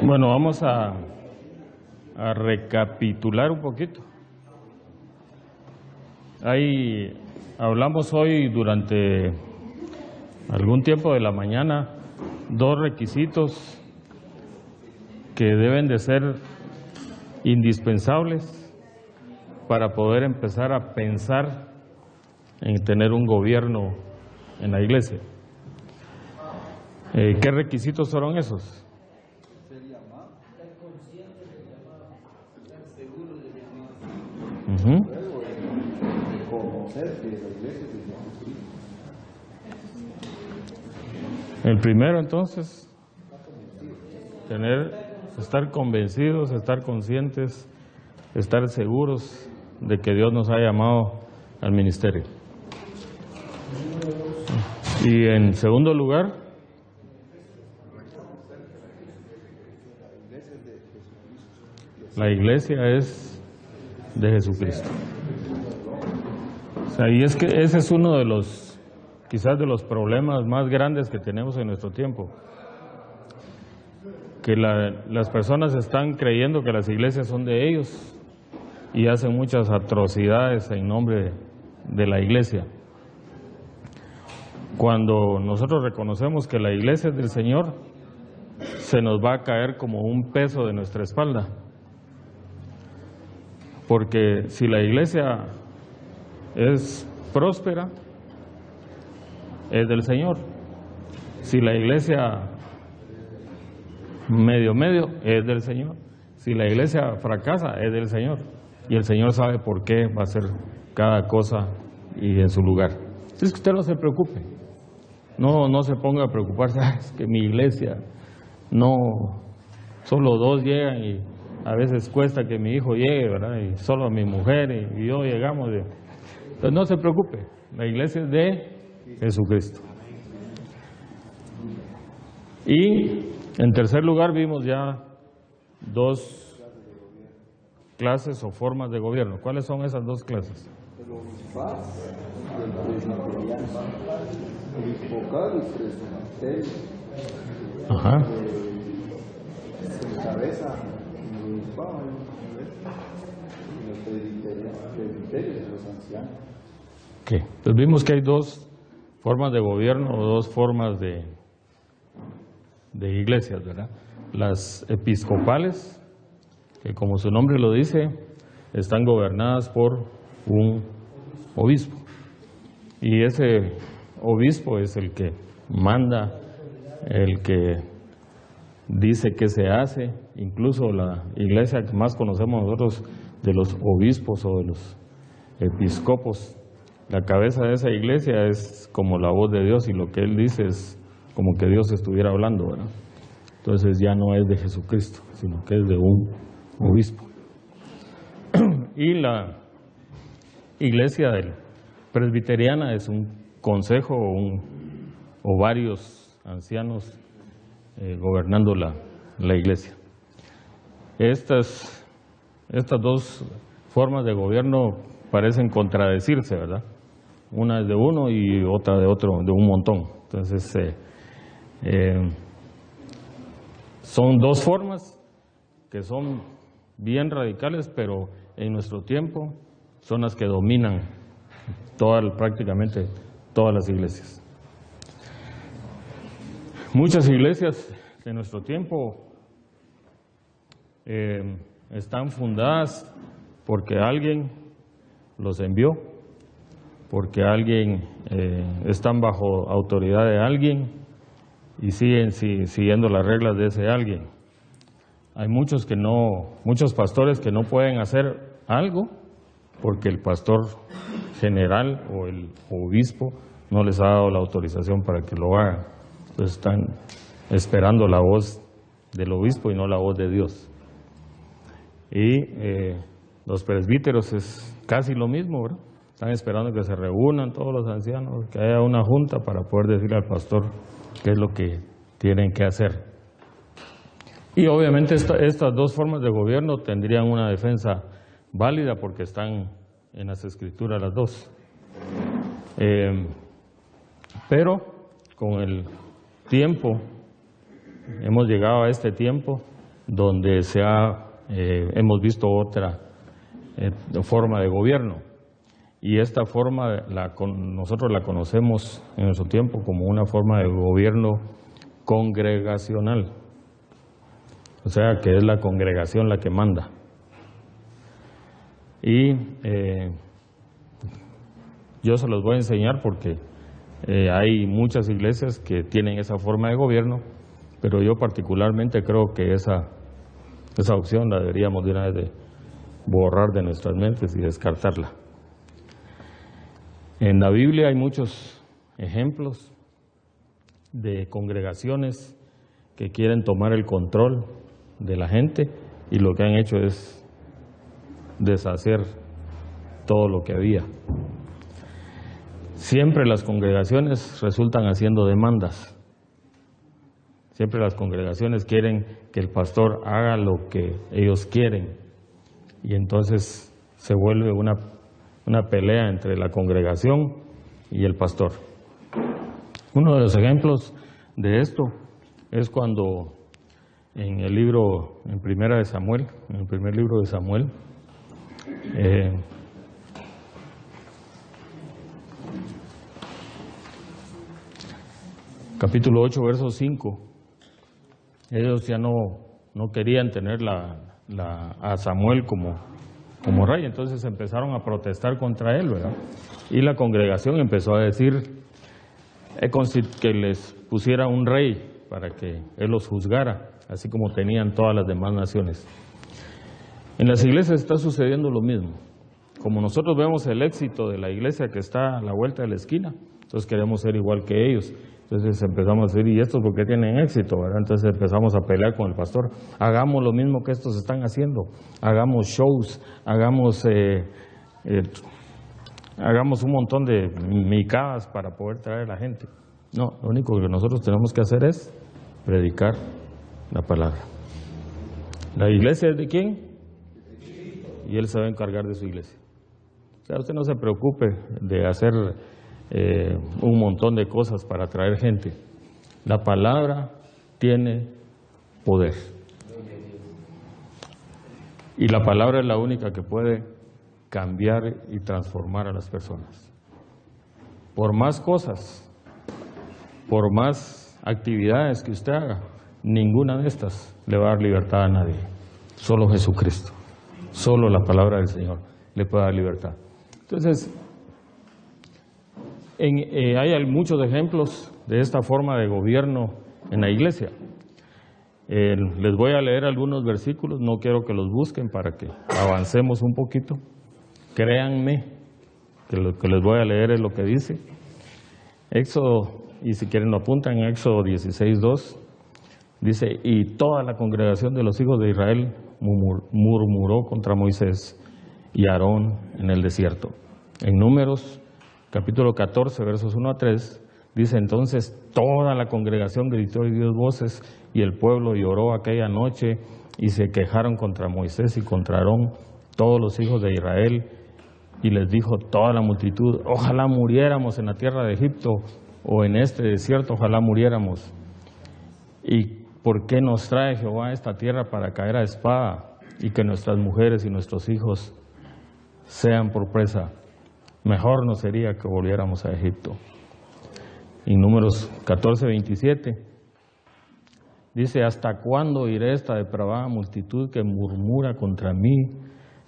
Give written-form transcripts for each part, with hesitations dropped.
Bueno, vamos a recapitular un poquito. Ahí hablamos hoy durante algún tiempo de la mañana dos requisitos que deben de ser indispensables para poder empezar a pensar en tener un gobierno en la iglesia. ¿Qué requisitos fueron esos? El primero, entonces, estar convencidos, estar conscientes, estar seguros de que Dios nos ha llamado al ministerio. Y en segundo lugar, la iglesia es de Jesucristo. O sea, y es que ese es uno de los, quizás de los problemas más grandes que tenemos en nuestro tiempo. Que las personas están creyendo que las iglesias son de ellos y hacen muchas atrocidades en nombre de la iglesia. Cuando nosotros reconocemos que la iglesia es del Señor, se nos va a caer como un peso de nuestra espalda. Porque si la iglesia es próspera, es del Señor. Si la iglesia medio, es del Señor. Si la iglesia fracasa, es del Señor. Y el Señor sabe por qué va a hacer cada cosa y en su lugar. Es que usted no se preocupe. No se ponga a preocuparse. Es que mi iglesia, no, solo 2 llegan y a veces cuesta que mi hijo llegue, ¿verdad? Y solo mi mujer y yo llegamos. Entonces no se preocupe. La iglesia es de Jesucristo. Y en tercer lugar vimos ya 2 clases o formas de gobierno. ¿Cuáles son esas 2 clases? El obispado y el presbiteriano. Episcopal y presbiterio. Ajá. Se encabeza el obispado y los presbiterios, los ancianos. Okay. Entonces vimos que hay 2 formas de gobierno o 2 formas de iglesias, ¿verdad? Las episcopales, que como su nombre lo dice, están gobernadas por un obispo. Y ese obispo es el que manda, el que dice qué se hace. Incluso la iglesia que más conocemos nosotros de los obispos o de los episcopos, la cabeza de esa iglesia es como la voz de Dios y lo que él dice es como que Dios estuviera hablando, ¿verdad? Entonces ya no es de Jesucristo, sino que es de un obispo. Y la iglesia presbiteriana es un consejo o varios ancianos gobernando la iglesia. Estas 2 formas de gobierno parecen contradecirse, ¿verdad? Una es de uno y otra de otro, de un montón. Entonces, son 2 formas que son bien radicales, pero en nuestro tiempo son las que dominan prácticamente todas las iglesias. Muchas iglesias de nuestro tiempo están fundadas porque alguien los envió, porque están bajo autoridad de alguien y siguen siguiendo las reglas de ese alguien. Hay muchos pastores que no pueden hacer algo porque el pastor general o el obispo no les ha dado la autorización para que lo hagan. Entonces están esperando la voz del obispo y no la voz de Dios. Y los presbíteros es casi lo mismo, ¿verdad? Están esperando que se reúnan todos los ancianos, que haya una junta para poder decirle al pastor qué es lo que tienen que hacer. Y obviamente estas 2 formas de gobierno tendrían una defensa válida porque están en las Escrituras las 2. Pero con el tiempo hemos llegado a este tiempo donde hemos visto otra forma de gobierno. Y esta forma nosotros la conocemos en nuestro tiempo como una forma de gobierno congregacional. O sea, que es la congregación la que manda. Y yo se los voy a enseñar porque hay muchas iglesias que tienen esa forma de gobierno, pero yo particularmente creo que esa opción la deberíamos de una vez de borrar de nuestras mentes y descartarla. En la Biblia hay muchos ejemplos de congregaciones que quieren tomar el control de la gente y lo que han hecho es deshacer todo lo que había. Siempre las congregaciones resultan haciendo demandas. Siempre las congregaciones quieren que el pastor haga lo que ellos quieren y entonces se vuelve una pelea entre la congregación y el pastor. Uno de los ejemplos de esto es cuando en el primer libro de Samuel, capítulo 8, verso 5, ellos ya no querían tener a Samuel como rey, entonces empezaron a protestar contra él, ¿verdad? Y la congregación empezó a decir que les pusiera un rey para que él los juzgara, así como tenían todas las demás naciones. En las iglesias está sucediendo lo mismo. Como nosotros vemos el éxito de la iglesia que está a la vuelta de la esquina, entonces queremos ser igual que ellos. Entonces empezamos a decir, ¿y estos por qué tienen éxito? ¿Verdad? Entonces empezamos a pelear con el pastor. Hagamos lo mismo que estos están haciendo. Hagamos shows, hagamos un montón de micadas para poder traer a la gente. No, lo único que nosotros tenemos que hacer es predicar la palabra. ¿La iglesia es de quién? Y Él se va a encargar de su iglesia. O sea, usted no se preocupe de hacer un montón de cosas para atraer gente. La palabra tiene poder. Y la palabra es la única que puede cambiar y transformar a las personas. Por más cosas, por más actividades que usted haga, ninguna de estas le va a dar libertad a nadie. Solo Jesucristo, solo la palabra del Señor le puede dar libertad. Entonces, hay muchos ejemplos de esta forma de gobierno en la iglesia. Les voy a leer algunos versículos, no quiero que los busquen para que avancemos un poquito. Créanme que lo que les voy a leer es lo que dice. Éxodo, y si quieren lo apuntan, en Éxodo 16:2, dice, y toda la congregación de los hijos de Israel murmuró contra Moisés y Aarón en el desierto. En Números capítulo 14, versos 1 a 3, dice, entonces toda la congregación gritó y dio voces, y el pueblo lloró aquella noche, y se quejaron contra Moisés y contra Aarón, todos los hijos de Israel, y les dijo toda la multitud, ojalá muriéramos en la tierra de Egipto, o en este desierto, ojalá muriéramos. ¿Y por qué nos trae Jehová a esta tierra para caer a espada, y que nuestras mujeres y nuestros hijos sean por presa? Mejor no sería que volviéramos a Egipto. En Números 14:27 dice, ¿hasta cuándo oiré esta depravada multitud que murmura contra mí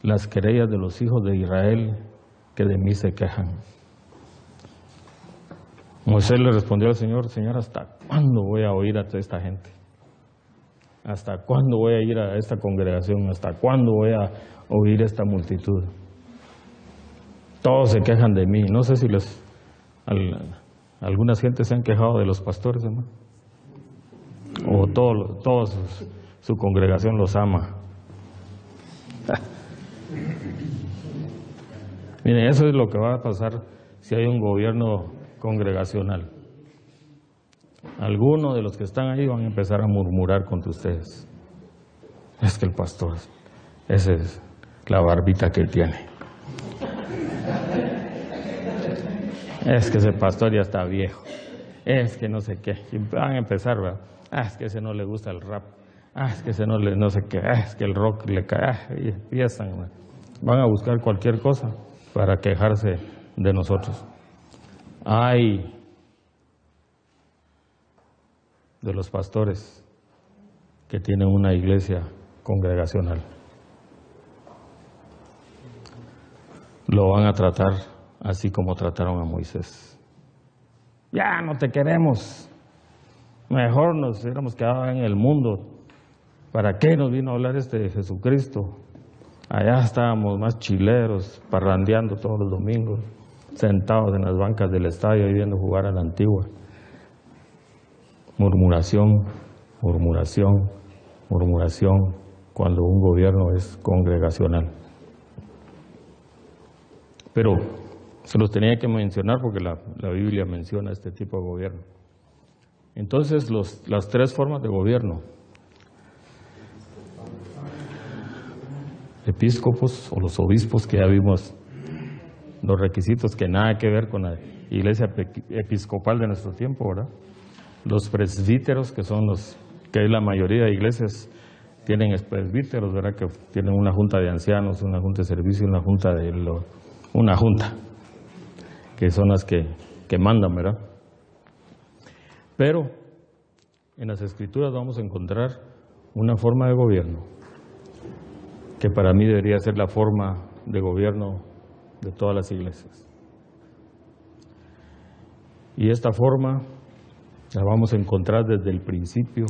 las querellas de los hijos de Israel que de mí se quejan? Moisés le respondió al Señor, Señor, ¿hasta cuándo voy a oír a toda esta gente? ¿Hasta cuándo voy a ir a esta congregación? ¿Hasta cuándo voy a oír esta multitud? Todos se quejan de mí. No sé si algunas gentes se han quejado de los pastores, hermano. O todos su congregación los ama. Miren, eso es lo que va a pasar si hay un gobierno congregacional. Algunos de los que están ahí van a empezar a murmurar contra ustedes. Es que el pastor, esa es la barbita que tiene. Es que ese pastor ya está viejo. Es que no sé qué. Y van a empezar, ¿verdad? es que ese no le gusta el rap, es que ese no sé qué, es que el rock le cae, y empiezan, van a buscar cualquier cosa para quejarse de nosotros. Ay de los pastores que tienen una iglesia congregacional. Lo van a tratar así como trataron a Moisés. Ya no te queremos. Mejor nos hubiéramos quedado en el mundo. ¿Para qué nos vino a hablar de Jesucristo? Allá estábamos más chileros, parrandeando todos los domingos, sentados en las bancas del estadio y viendo jugar a la Antigua. Murmuración, murmuración, murmuración, cuando un gobierno es congregacional. Pero se los tenía que mencionar porque la Biblia menciona este tipo de gobierno. Entonces, las tres formas de gobierno: episcopos o los obispos, que ya vimos los requisitos, que nada que ver con la iglesia episcopal de nuestro tiempo, ¿verdad? Los presbíteros, que son que la mayoría de iglesias tienen presbíteros, ¿verdad? Que tienen una junta de ancianos, una junta de servicio, una junta, que son las que mandan, ¿verdad? Pero en las Escrituras vamos a encontrar una forma de gobierno que para mí debería ser la forma de gobierno de todas las iglesias. Y esta forma la vamos a encontrar desde el principio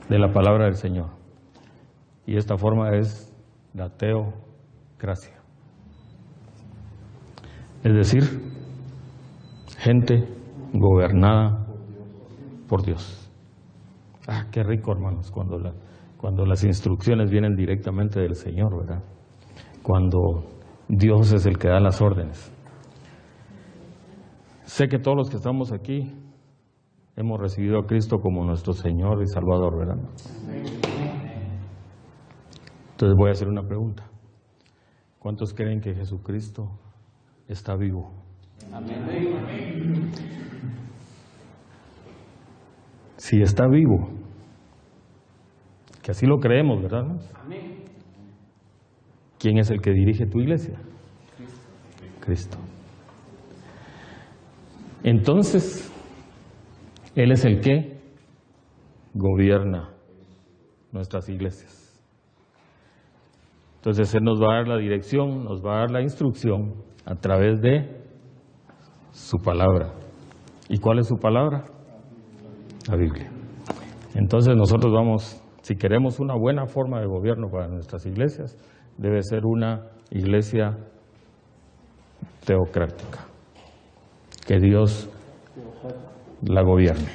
de la palabra del Señor. Y esta forma es la teocracia. Es decir, gente gobernada por Dios. Qué rico, hermanos, cuando las instrucciones vienen directamente del Señor, ¿verdad? Cuando Dios es el que da las órdenes. Sé que todos los que estamos aquí hemos recibido a Cristo como nuestro Señor y Salvador, ¿verdad? Entonces voy a hacer una pregunta. ¿Cuántos creen que Jesucristo está vivo? Amén. Si está vivo, que así lo creemos, ¿verdad? Amén. ¿Quién es el que dirige tu iglesia? Cristo. Entonces, Él es el que gobierna nuestras iglesias. Entonces Él nos va a dar la dirección, nos va a dar la instrucción a través de su palabra. ¿Y cuál es su palabra? La Biblia. Entonces nosotros vamos, si queremos una buena forma de gobierno para nuestras iglesias, debe ser una iglesia teocrática, que Dios la gobierne.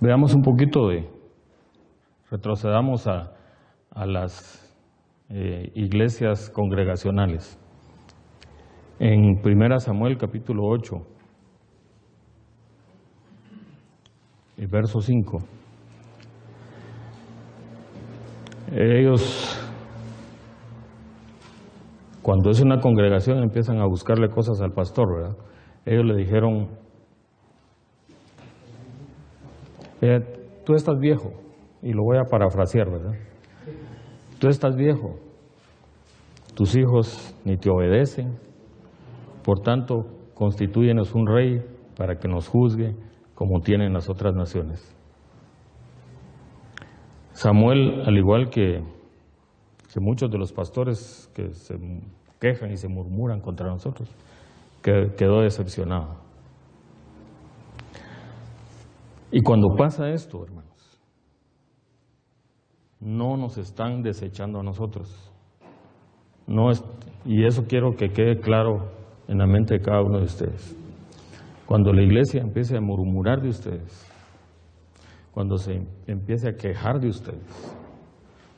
Veamos un poquito retrocedamos a las iglesias congregacionales. En 1 Samuel capítulo 8 y verso 5, ellos, cuando es una congregación, empiezan a buscarle cosas al pastor, ¿verdad? Ellos le dijeron: tú estás viejo, y lo voy a parafrasear, ¿verdad? Tú estás viejo, tus hijos ni te obedecen, por tanto, constitúyenos un rey para que nos juzgue como tienen las otras naciones. Samuel, al igual que muchos de los pastores que se quejan y se murmuran contra nosotros, quedó decepcionado. Y cuando pasa esto, hermanos, no nos están desechando a nosotros. Y eso quiero que quede claro en la mente de cada uno de ustedes. Cuando la iglesia empiece a murmurar de ustedes, cuando se empiece a quejar de ustedes,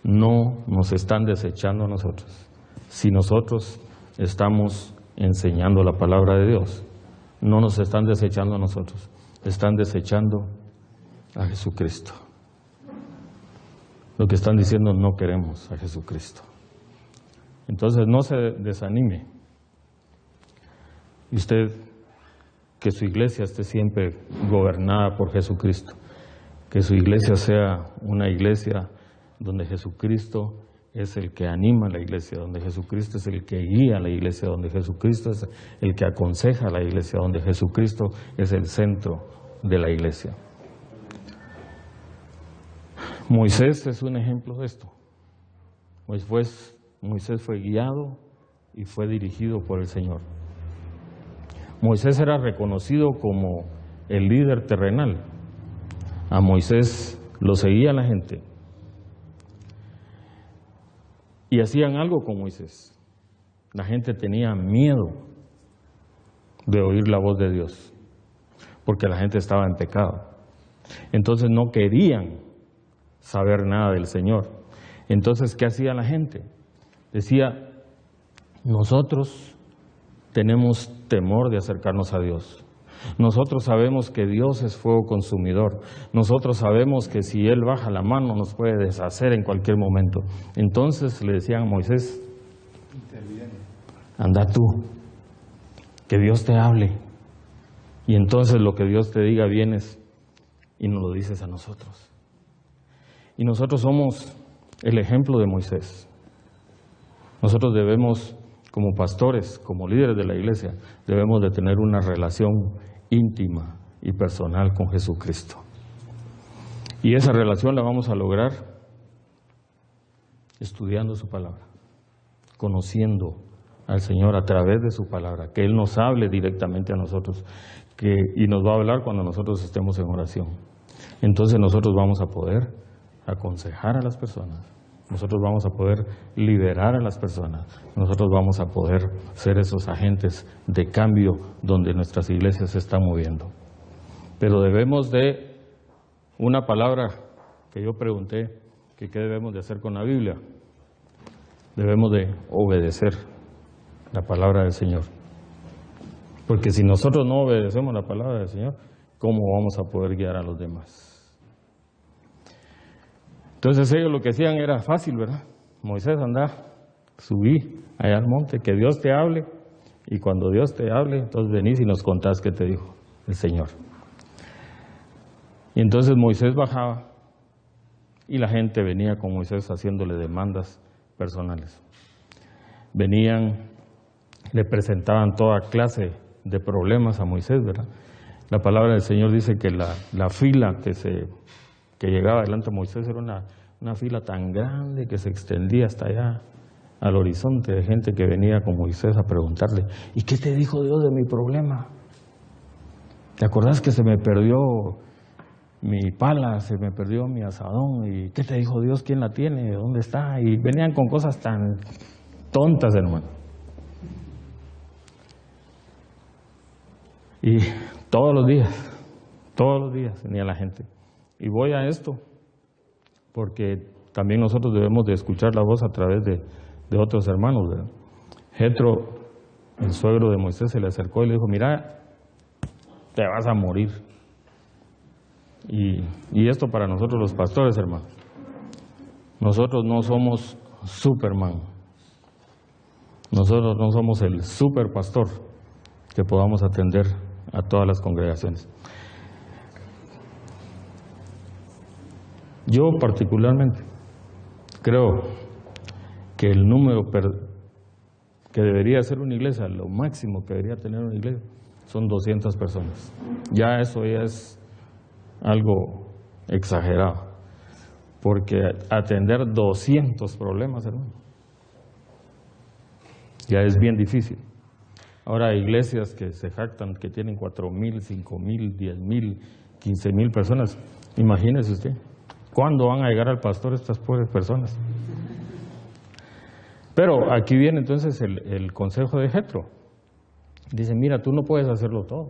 no nos están desechando a nosotros. Si nosotros estamos enseñando la palabra de Dios, no nos están desechando a nosotros, están desechando a Jesucristo. Lo que están diciendo: no queremos a Jesucristo. Entonces no se desanime. Y usted, que su iglesia esté siempre gobernada por Jesucristo. Que su iglesia sea una iglesia donde Jesucristo es el que anima a la iglesia, donde Jesucristo es el que guía a la iglesia, donde Jesucristo es el que aconseja a la iglesia, donde Jesucristo es el centro de la iglesia. Moisés es un ejemplo de esto. Moisés fue guiado y fue dirigido por el Señor. Moisés era reconocido como el líder terrenal. A Moisés lo seguía la gente. Y hacían algo con Moisés. La gente tenía miedo de oír la voz de Dios, porque la gente estaba en pecado. Entonces no querían saber nada del Señor. Entonces, ¿qué hacía la gente? Decía, nosotros tenemos temor de acercarnos a Dios. Nosotros sabemos que Dios es fuego consumidor. Nosotros sabemos que si Él baja la mano nos puede deshacer en cualquier momento. Entonces le decían a Moisés, anda tú, que Dios te hable. Y entonces lo que Dios te diga vienes y nos lo dices a nosotros. Y nosotros somos el ejemplo de Moisés. Nosotros debemos, como pastores, como líderes de la iglesia, debemos de tener una relación íntima y personal con Jesucristo. Y esa relación la vamos a lograr estudiando su palabra, conociendo al Señor a través de su palabra, que Él nos hable directamente a nosotros, y nos va a hablar cuando nosotros estemos en oración. Entonces nosotros vamos a poder aconsejar a las personas, nosotros vamos a poder liberar a las personas, nosotros vamos a poder ser esos agentes de cambio donde nuestras iglesias se están moviendo. Pero debemos de, una palabra que yo pregunté, que qué debemos de hacer con la Biblia, debemos de obedecer la palabra del Señor. Porque si nosotros no obedecemos la palabra del Señor, ¿cómo vamos a poder guiar a los demás? Entonces ellos lo que hacían era fácil, ¿verdad? Moisés, anda, subí allá al monte, que Dios te hable, y cuando Dios te hable, entonces venís y nos contás qué te dijo el Señor. Y entonces Moisés bajaba y la gente venía con Moisés haciéndole demandas personales. Venían, le presentaban toda clase de problemas a Moisés, ¿verdad? La palabra del Señor dice que la fila que llegaba delante de Moisés era una fila tan grande que se extendía hasta allá al horizonte de gente que venía con Moisés a preguntarle, ¿y qué te dijo Dios de mi problema? ¿Te acordás que se me perdió mi pala, se me perdió mi asadón? ¿Y qué te dijo Dios? ¿Quién la tiene? ¿Dónde está? Y venían con cosas tan tontas, hermano. Y todos los días venía la gente. Y voy a esto porque también nosotros debemos de escuchar la voz a través de otros hermanos, ¿verdad? Jetro, el suegro de Moisés, se le acercó y le dijo, mira, te vas a morir. Y esto para nosotros los pastores, hermano. Nosotros no somos Superman. Nosotros no somos el super pastor que podamos atender a todas las congregaciones. Yo particularmente creo que el número que debería ser una iglesia, lo máximo que debería tener una iglesia, son 200 personas. Ya eso ya es algo exagerado, porque atender 200 problemas, hermano, ya es bien difícil. Ahora hay iglesias que se jactan que tienen 4,000, 5,000, 10,000, 15,000 personas. Imagínese usted, ¿cuándo van a llegar al pastor estas pobres personas? Pero aquí viene entonces el consejo de Jetro. Dice, mira, tú no puedes hacerlo todo.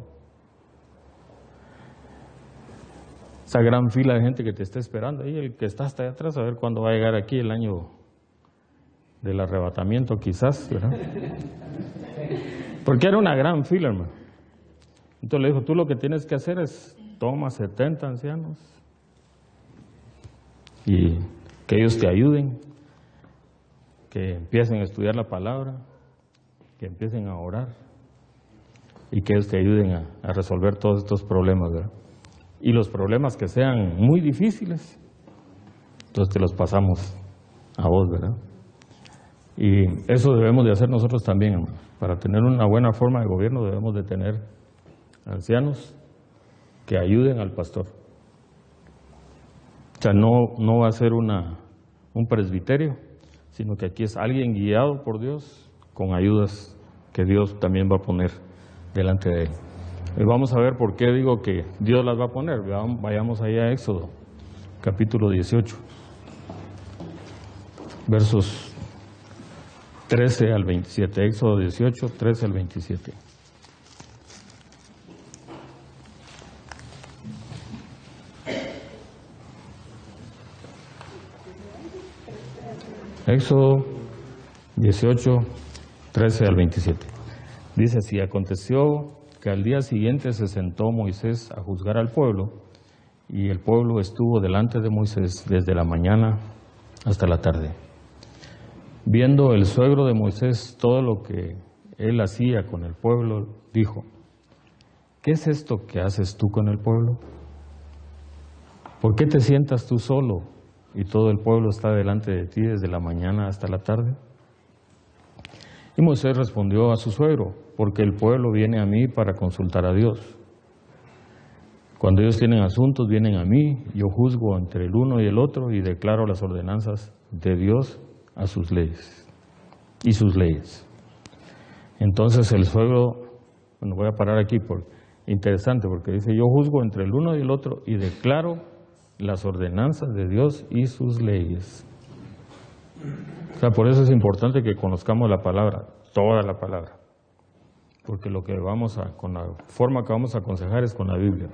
Esa gran fila de gente que te está esperando, ahí el que está hasta allá atrás, a ver cuándo va a llegar aquí el año del arrebatamiento quizás, ¿verdad? Porque era una gran fila, hermano. Entonces le dijo, tú lo que tienes que hacer es, toma 70 ancianos y que ellos te ayuden, que empiecen a estudiar la palabra, que empiecen a orar. y que ellos te ayuden a resolver todos estos problemas, ¿verdad? Y los problemas que sean muy difíciles, entonces te los pasamos a vos, ¿verdad? Y eso debemos de hacer nosotros también, hermano. Para tener una buena forma de gobierno debemos de tener ancianos que ayuden al pastor. O sea, no va a ser un presbiterio, sino que aquí es alguien guiado por Dios con ayudas que Dios también va a poner delante de él. Y vamos a ver por qué digo que Dios las va a poner. Vayamos ahí a Éxodo, capítulo 18, versos 13 al 27. Éxodo 18, 13 al 27. Éxodo 18, 13 al 27. Dice así: aconteció que al día siguiente se sentó Moisés a juzgar al pueblo, y el pueblo estuvo delante de Moisés desde la mañana hasta la tarde. Viendo el suegro de Moisés todo lo que él hacía con el pueblo, dijo: ¿qué es esto que haces tú con el pueblo? ¿Por qué te sientas tú solo y todo el pueblo está delante de ti desde la mañana hasta la tarde? Y Moisés respondió a su suegro: porque el pueblo viene a mí para consultar a Dios. Cuando ellos tienen asuntos, vienen a mí, yo juzgo entre el uno y el otro y declaro las ordenanzas de Dios a sus leyes y sus leyes. Entonces el suegro, bueno, voy a parar aquí, interesante, porque dice: yo juzgo entre el uno y el otro y declaro las ordenanzas de Dios y sus leyes. O sea, por eso es importante que conozcamos la palabra, toda la palabra, porque lo que con la forma que vamos a aconsejar es con la Biblia,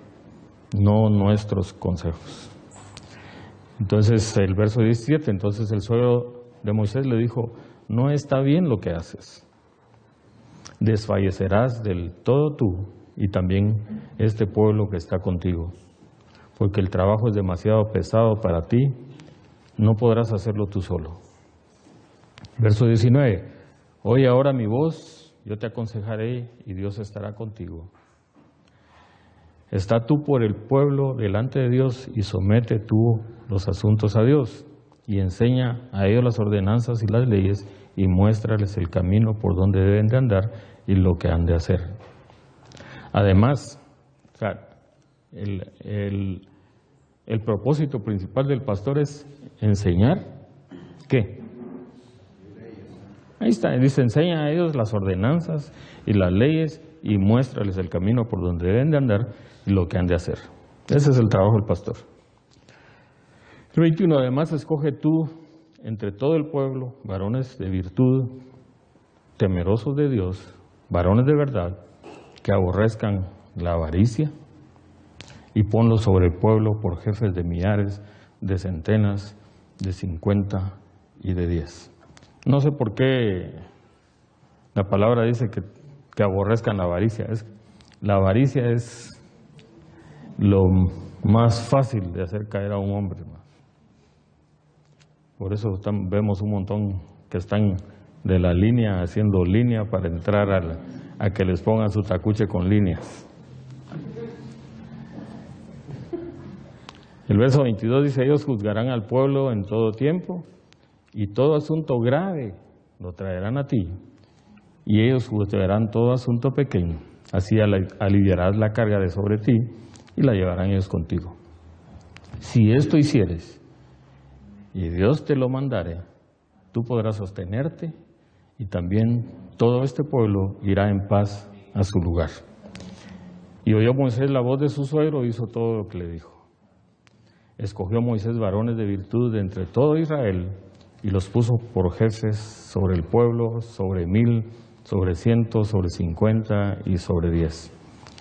no nuestros consejos. Entonces el verso 17, entonces el suegro de Moisés le dijo: no está bien lo que haces, desfallecerás del todo tú y también este pueblo que está contigo, porque el trabajo es demasiado pesado para ti, no podrás hacerlo tú solo. Verso 19, oye ahora mi voz, yo te aconsejaré y Dios estará contigo. Está tú por el pueblo delante de Dios y somete tú los asuntos a Dios y enseña a ellos las ordenanzas y las leyes y muéstrales el camino por donde deben de andar y lo que han de hacer. Además, o sea, el propósito principal del pastor es enseñar, ¿qué? Ahí está, dice: enseña a ellos las ordenanzas y las leyes y muéstrales el camino por donde deben de andar y lo que han de hacer. Ese es el trabajo del pastor. El 21, además escoge tú entre todo el pueblo varones de virtud, temerosos de Dios, varones de verdad, que aborrezcan la avaricia, y ponlos sobre el pueblo por jefes de millares, de centenas, de 50 y de 10. No sé por qué la palabra dice que aborrezcan la avaricia. La avaricia es lo más fácil de hacer caer a un hombre. Por eso vemos un montón que están de la línea, haciendo línea para entrar a que les pongan su tacuche con líneas. El verso 22 dice: ellos juzgarán al pueblo en todo tiempo y todo asunto grave lo traerán a ti, y ellos juzgarán todo asunto pequeño. Así aliviarás la carga de sobre ti y la llevarán ellos contigo. Si esto hicieres y Dios te lo mandare, tú podrás sostenerte y también todo este pueblo irá en paz a su lugar. Y oyó Moisés la voz de su suegro e hizo todo lo que le dijo. Escogió Moisés varones de virtud de entre todo Israel y los puso por jefes sobre el pueblo, sobre 1000, sobre 100, sobre 50 y sobre 10.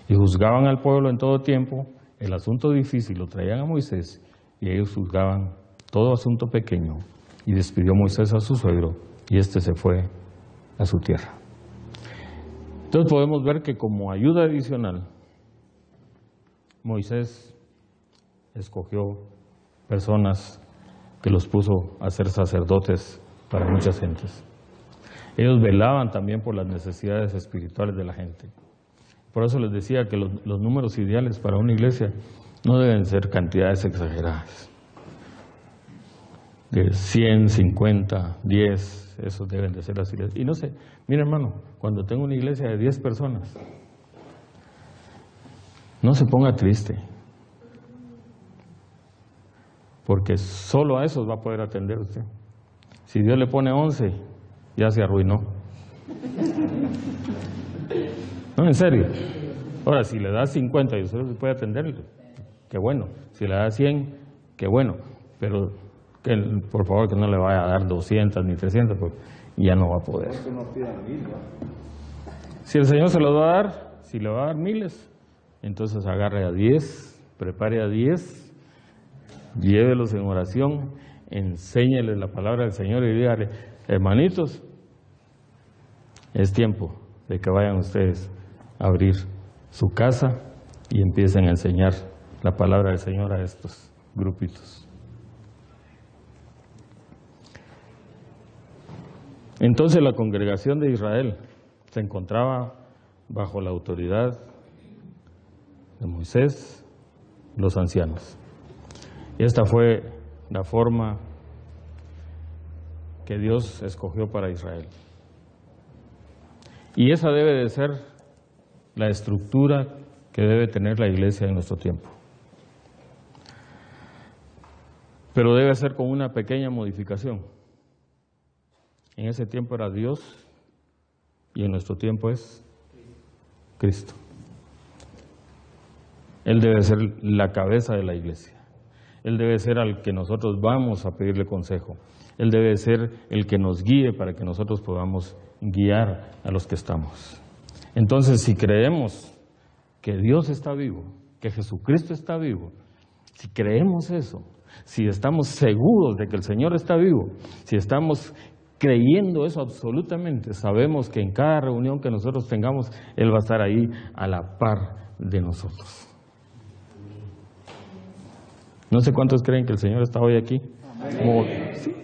Y juzgaban al pueblo en todo tiempo. El asunto difícil lo traían a Moisés y ellos juzgaban todo asunto pequeño. Y despidió Moisés a su suegro y éste se fue a su tierra. Entonces podemos ver que como ayuda adicional, Moisés escogió personas que los puso a ser sacerdotes para muchas gentes. Ellos velaban también por las necesidades espirituales de la gente. Por eso les decía que los números ideales para una iglesia no deben ser cantidades exageradas. De 100, 50, 10, esos deben de ser las iglesias. Y no sé, mira hermano, cuando tengo una iglesia de 10 personas, no se ponga triste, porque solo a esos va a poder atender usted. Si Dios le pone 11, ya se arruinó. No, en serio. Ahora, si le da 50 y usted se puede atender, qué bueno. Si le da 100, qué bueno. Pero que, por favor, que no le vaya a dar 200 ni 300, porque ya no va a poder. Si el Señor se lo va a dar, si le va a dar miles, entonces agarre a 10, prepare a 10, llévelos en oración, enséñeles la palabra del Señor y dígale, hermanitos, es tiempo de que vayan ustedes a abrir su casa y empiecen a enseñar la palabra del Señor a estos grupitos. Entonces la congregación de Israel se encontraba bajo la autoridad de Moisés, los ancianos. Y esta fue la forma que Dios escogió para Israel. Y esa debe de ser la estructura que debe tener la iglesia en nuestro tiempo. Pero debe ser con una pequeña modificación. En ese tiempo era Dios y en nuestro tiempo es Cristo. Él debe ser la cabeza de la iglesia. Él debe ser al que nosotros vamos a pedirle consejo. Él debe ser el que nos guíe para que nosotros podamos guiar a los que estamos. Entonces, si creemos que Dios está vivo, que Jesucristo está vivo, si creemos eso, si estamos seguros de que el Señor está vivo, si estamos creyendo eso absolutamente, sabemos que en cada reunión que nosotros tengamos, Él va a estar ahí a la par de nosotros. No sé cuántos creen que el Señor está hoy aquí. Sí,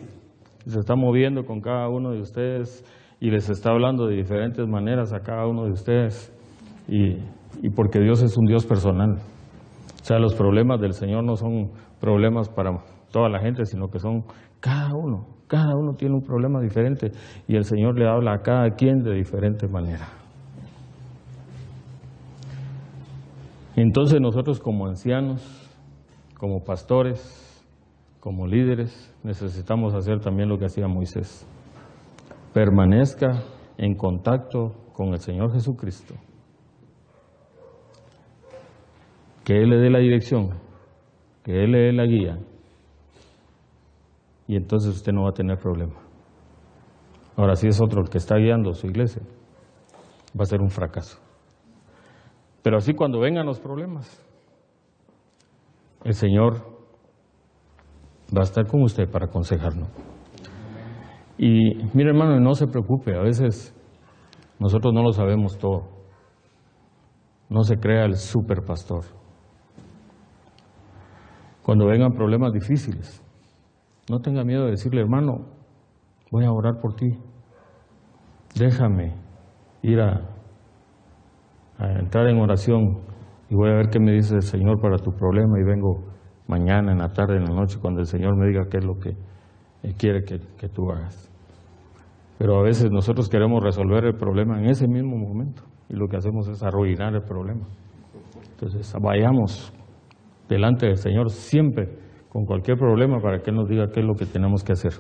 se está moviendo con cada uno de ustedes y les está hablando de diferentes maneras a cada uno de ustedes. Y porque Dios es un Dios personal. O sea, los problemas del Señor no son problemas para toda la gente, sino que son cada uno. Cada uno tiene un problema diferente y el Señor le habla a cada quien de diferente manera. Entonces nosotros como ancianos, como pastores, como líderes, necesitamos hacer también lo que hacía Moisés. Permanezca en contacto con el Señor Jesucristo. Que Él le dé la dirección, que Él le dé la guía. Y entonces usted no va a tener problema. Ahora, si es otro el que está guiando su iglesia, va a ser un fracaso. Pero así cuando vengan los problemas, el Señor va a estar con usted para aconsejarlo. Y mire hermano, no se preocupe, a veces nosotros no lo sabemos todo. No se crea el super pastor. Cuando vengan problemas difíciles, no tenga miedo de decirle, hermano, voy a orar por ti. Déjame ir a entrar en oración y voy a ver qué me dice el Señor para tu problema y vengo mañana, en la tarde, en la noche, cuando el Señor me diga qué es lo que quiere que tú hagas. Pero a veces nosotros queremos resolver el problema en ese mismo momento y lo que hacemos es arruinar el problema. Entonces vayamos delante del Señor siempre con cualquier problema para que Él nos diga qué es lo que tenemos que hacer.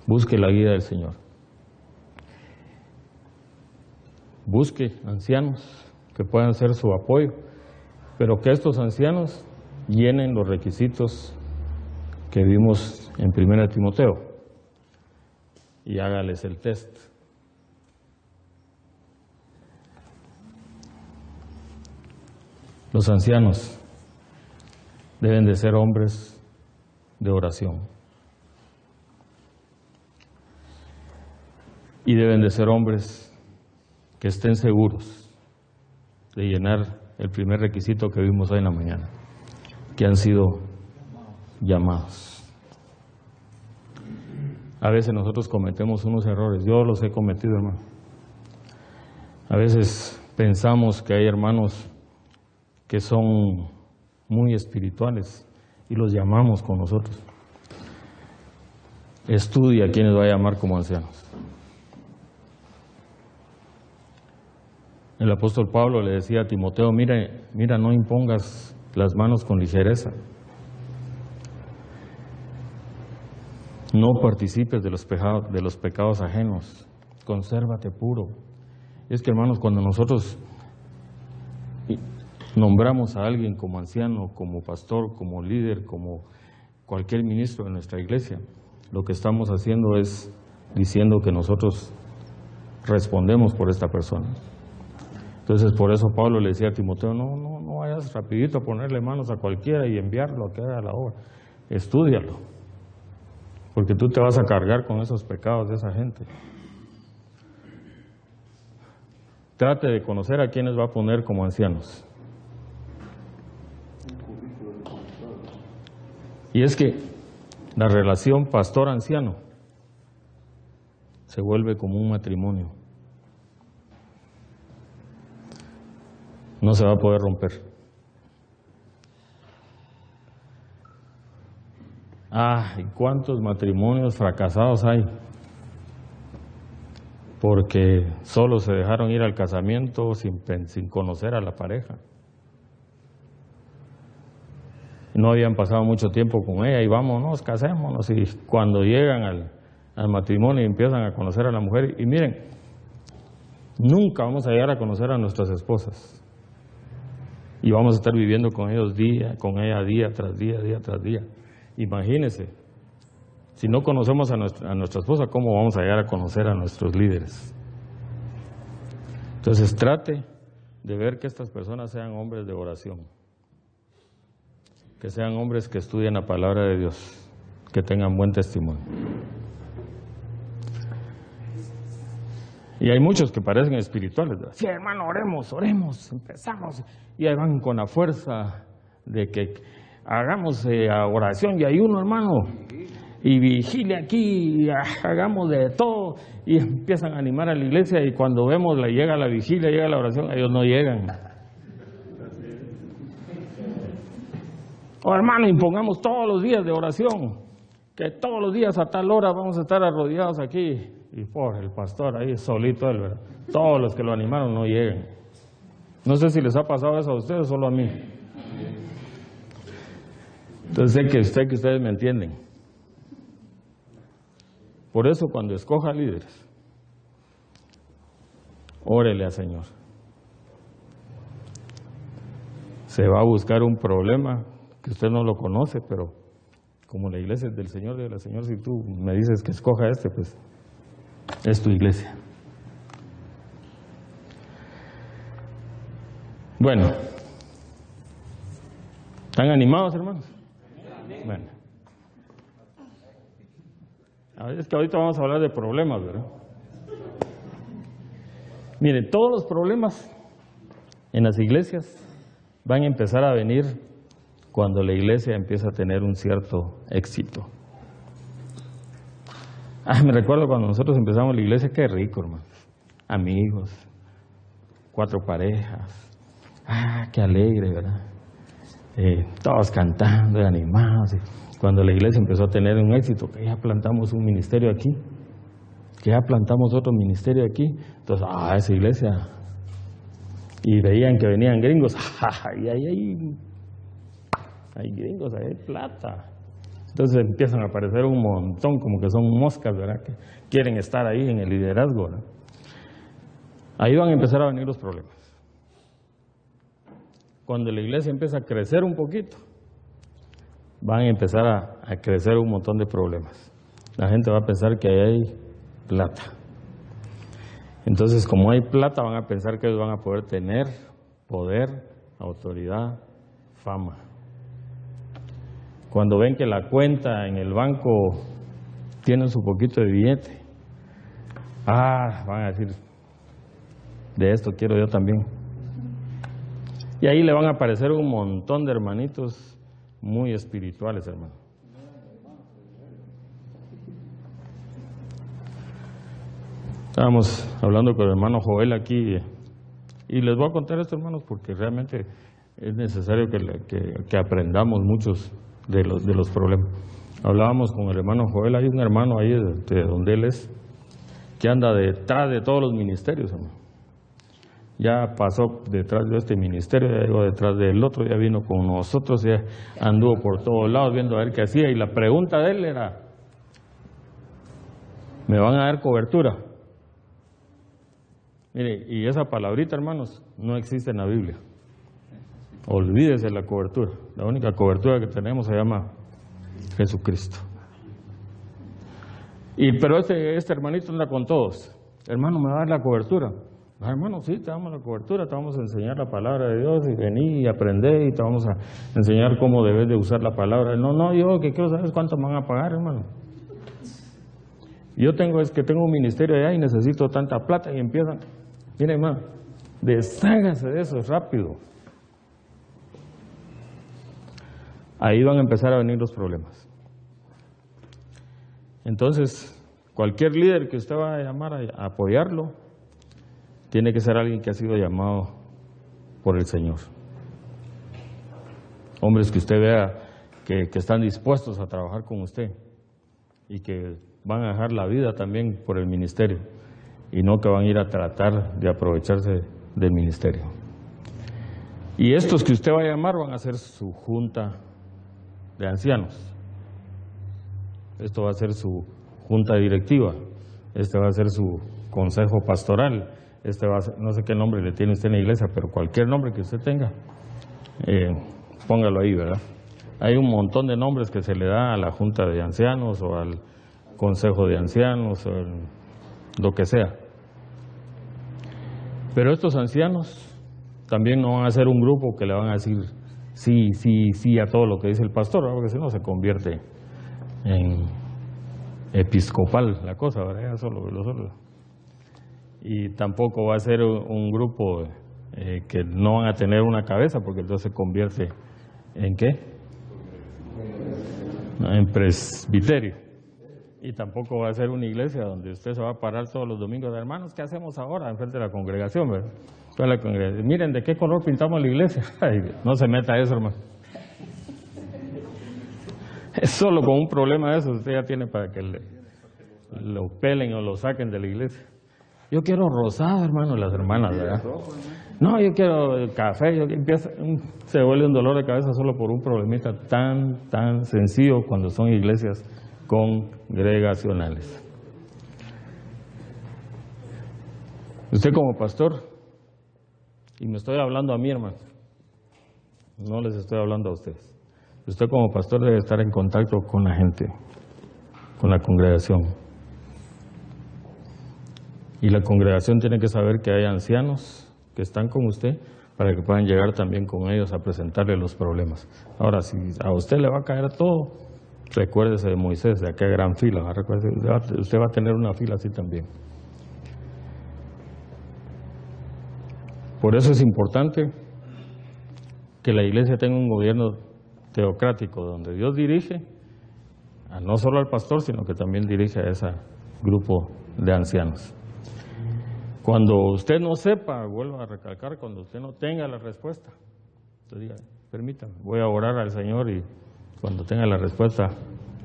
Busque la guía del Señor. Busque ancianos que puedan ser su apoyo, pero que estos ancianos llenen los requisitos que vimos en 1 Timoteo y hágales el test. Los ancianos deben de ser hombres de oración y deben de ser hombres que estén seguros de llenar el primer requisito que vimos hoy en la mañana, que han sido llamados. A veces nosotros cometemos unos errores, yo los he cometido, hermano. A veces pensamos que hay hermanos que son muy espirituales y los llamamos con nosotros. Estudia quiénes va a llamar como ancianos. El apóstol Pablo le decía a Timoteo, mira, no impongas las manos con ligereza. No participes de los pecados ajenos. Consérvate puro. Es que, hermanos, cuando nosotros nombramos a alguien como anciano, como pastor, como líder, como cualquier ministro de nuestra iglesia, lo que estamos haciendo es diciendo que nosotros respondemos por esta persona. Entonces, por eso Pablo le decía a Timoteo, no vayas rapidito a ponerle manos a cualquiera y enviarlo a que haga la obra. Estúdialo, porque tú te vas a cargar con esos pecados de esa gente. Trate de conocer a quienes va a poner como ancianos. Y es que la relación pastor-anciano se vuelve como un matrimonio. No se va a poder romper. ¿Y cuántos matrimonios fracasados hay? Porque solo se dejaron ir al casamiento sin conocer a la pareja. No habían pasado mucho tiempo con ella y vámonos, casémonos. Y cuando llegan al matrimonio y empiezan a conocer a la mujer, y miren, nunca vamos a llegar a conocer a nuestras esposas. Y vamos a estar viviendo con ella día tras día, día tras día. Imagínense, si no conocemos a nuestra esposa, ¿cómo vamos a llegar a conocer a nuestros líderes? Entonces trate de ver que estas personas sean hombres de oración, que sean hombres que estudien la palabra de Dios, que tengan buen testimonio. Y hay muchos que parecen espirituales, ¿verdad? Sí, hermano, oremos, empezamos. Y ahí van con la fuerza de que hagamos oración y ayuno, hermano. Y vigilia aquí, y hagamos de todo. Y empiezan a animar a la iglesia y cuando vemos llega la vigilia, llega la oración, ellos no llegan. Hermano, impongamos todos los días de oración, que todos los días a tal hora vamos a estar arrodillados aquí. Y por el pastor ahí solito, él, ¿verdad? Todos los que lo animaron no llegan. No sé si les ha pasado eso a ustedes o solo a mí. Entonces sé que ustedes me entienden. Por eso cuando escoja líderes, órele al Señor. Se va a buscar un problema que usted no lo conoce, pero como la iglesia es del Señor, de la Señor, si tú me dices que escoja pues es tu iglesia. Bueno, ¿están animados, hermanos? Bueno, es que ahorita vamos a hablar de problemas, ¿verdad? Miren, todos los problemas en las iglesias van a empezar a venir cuando la iglesia empieza a tener un cierto éxito. Me recuerdo cuando nosotros empezamos la iglesia, qué rico, hermano. Amigos, 4 parejas. Qué alegre, ¿verdad? Todos cantando y animados. Cuando la iglesia empezó a tener un éxito, que ya plantamos un ministerio aquí, que ya plantamos otro ministerio aquí, entonces, esa iglesia. Y veían que venían gringos, y ahí hay gringos, ahí hay plata. Entonces empiezan a aparecer un montón, como que son moscas, ¿verdad? Que quieren estar ahí en el liderazgo, ¿verdad? Ahí van a empezar a venir los problemas. Cuando la iglesia empieza a crecer un poquito, van a empezar a crecer un montón de problemas. La gente va a pensar que ahí hay plata. Entonces, como hay plata, van a pensar que ellos van a poder tener poder, autoridad, fama. Cuando ven que la cuenta en el banco tiene su poquito de billete, van a decir, de esto quiero yo también. Y ahí le van a aparecer un montón de hermanitos muy espirituales, hermano. Estábamos hablando con el hermano Joel aquí Y les voy a contar esto, hermanos, porque realmente es necesario que aprendamos muchos de los problemas. Hablábamos con el hermano Joel, hay un hermano ahí de donde él es, que anda detrás de todos los ministerios, hermano. Ya pasó detrás de este ministerio, ya llegó detrás del otro, ya vino con nosotros, ya anduvo por todos lados viendo a ver qué hacía. Y la pregunta de él era, ¿me van a dar cobertura? Mire, y esa palabrita, hermanos, no existe en la Biblia. Olvídese la cobertura. La única cobertura que tenemos se llama Jesucristo. Pero este hermanito anda con todos. Hermano, ¿me va a dar la cobertura? Ah, hermano, sí, te damos la cobertura, te vamos a enseñar la palabra de Dios, y vení y aprendé y te vamos a enseñar cómo debes de usar la palabra. No, yo que quiero saber cuánto me van a pagar, hermano. Yo tengo un ministerio allá y necesito tanta plata, y empiezan, mire, hermano, deshágase de eso rápido. Ahí van a empezar a venir los problemas. Entonces, cualquier líder que usted va a llamar a apoyarlo, tiene que ser alguien que ha sido llamado por el Señor. Hombres que usted vea que están dispuestos a trabajar con usted y que van a dejar la vida también por el ministerio y no que van a ir a tratar de aprovecharse del ministerio. Y estos que usted va a llamar van a ser su junta de ancianos. Esto va a ser su junta directiva. Este va a ser su consejo pastoral. Este va a ser, no sé qué nombre le tiene usted en la iglesia, pero cualquier nombre que usted tenga, póngalo ahí, ¿verdad? Hay un montón de nombres que se le da a la junta de ancianos o al consejo de ancianos o lo que sea. Pero estos ancianos también no van a ser un grupo que le van a decir sí a todo lo que dice el pastor, ¿verdad? Porque si no se convierte en episcopal la cosa, ¿verdad? Ya solo. Y tampoco va a ser un grupo que no van a tener una cabeza, porque entonces se convierte ¿en qué? En presbiterio. Y tampoco va a ser una iglesia donde usted se va a parar todos los domingos, hermanos, ¿qué hacemos ahora? Enfrente de la congregación, ¿verdad? La congregación. Miren, ¿de qué color pintamos la iglesia? Ay, no se meta eso, hermano. Es solo con un problema de eso usted ya tiene para que lo pelen o lo saquen de la iglesia. Yo quiero rosado, hermano, las hermanas, ¿verdad? No, yo quiero café. Se vuelve un dolor de cabeza solo por un problemita tan sencillo cuando son iglesias congregacionales. Usted como pastor, y me estoy hablando a mí, hermano, no les estoy hablando a ustedes. Usted como pastor debe estar en contacto con la gente, con la congregación. Y la congregación tiene que saber que hay ancianos que están con usted para que puedan llegar también con ellos a presentarle los problemas. Ahora, si a usted le va a caer todo, recuérdese de Moisés, de aquella gran fila. Usted va a tener una fila así también. Por eso es importante que la iglesia tenga un gobierno teocrático, donde Dios dirige no solo al pastor, sino que también dirige a ese grupo de ancianos. Cuando usted no sepa, vuelvo a recalcar, cuando usted no tenga la respuesta, usted diga, permítame, voy a orar al Señor y cuando tenga la respuesta,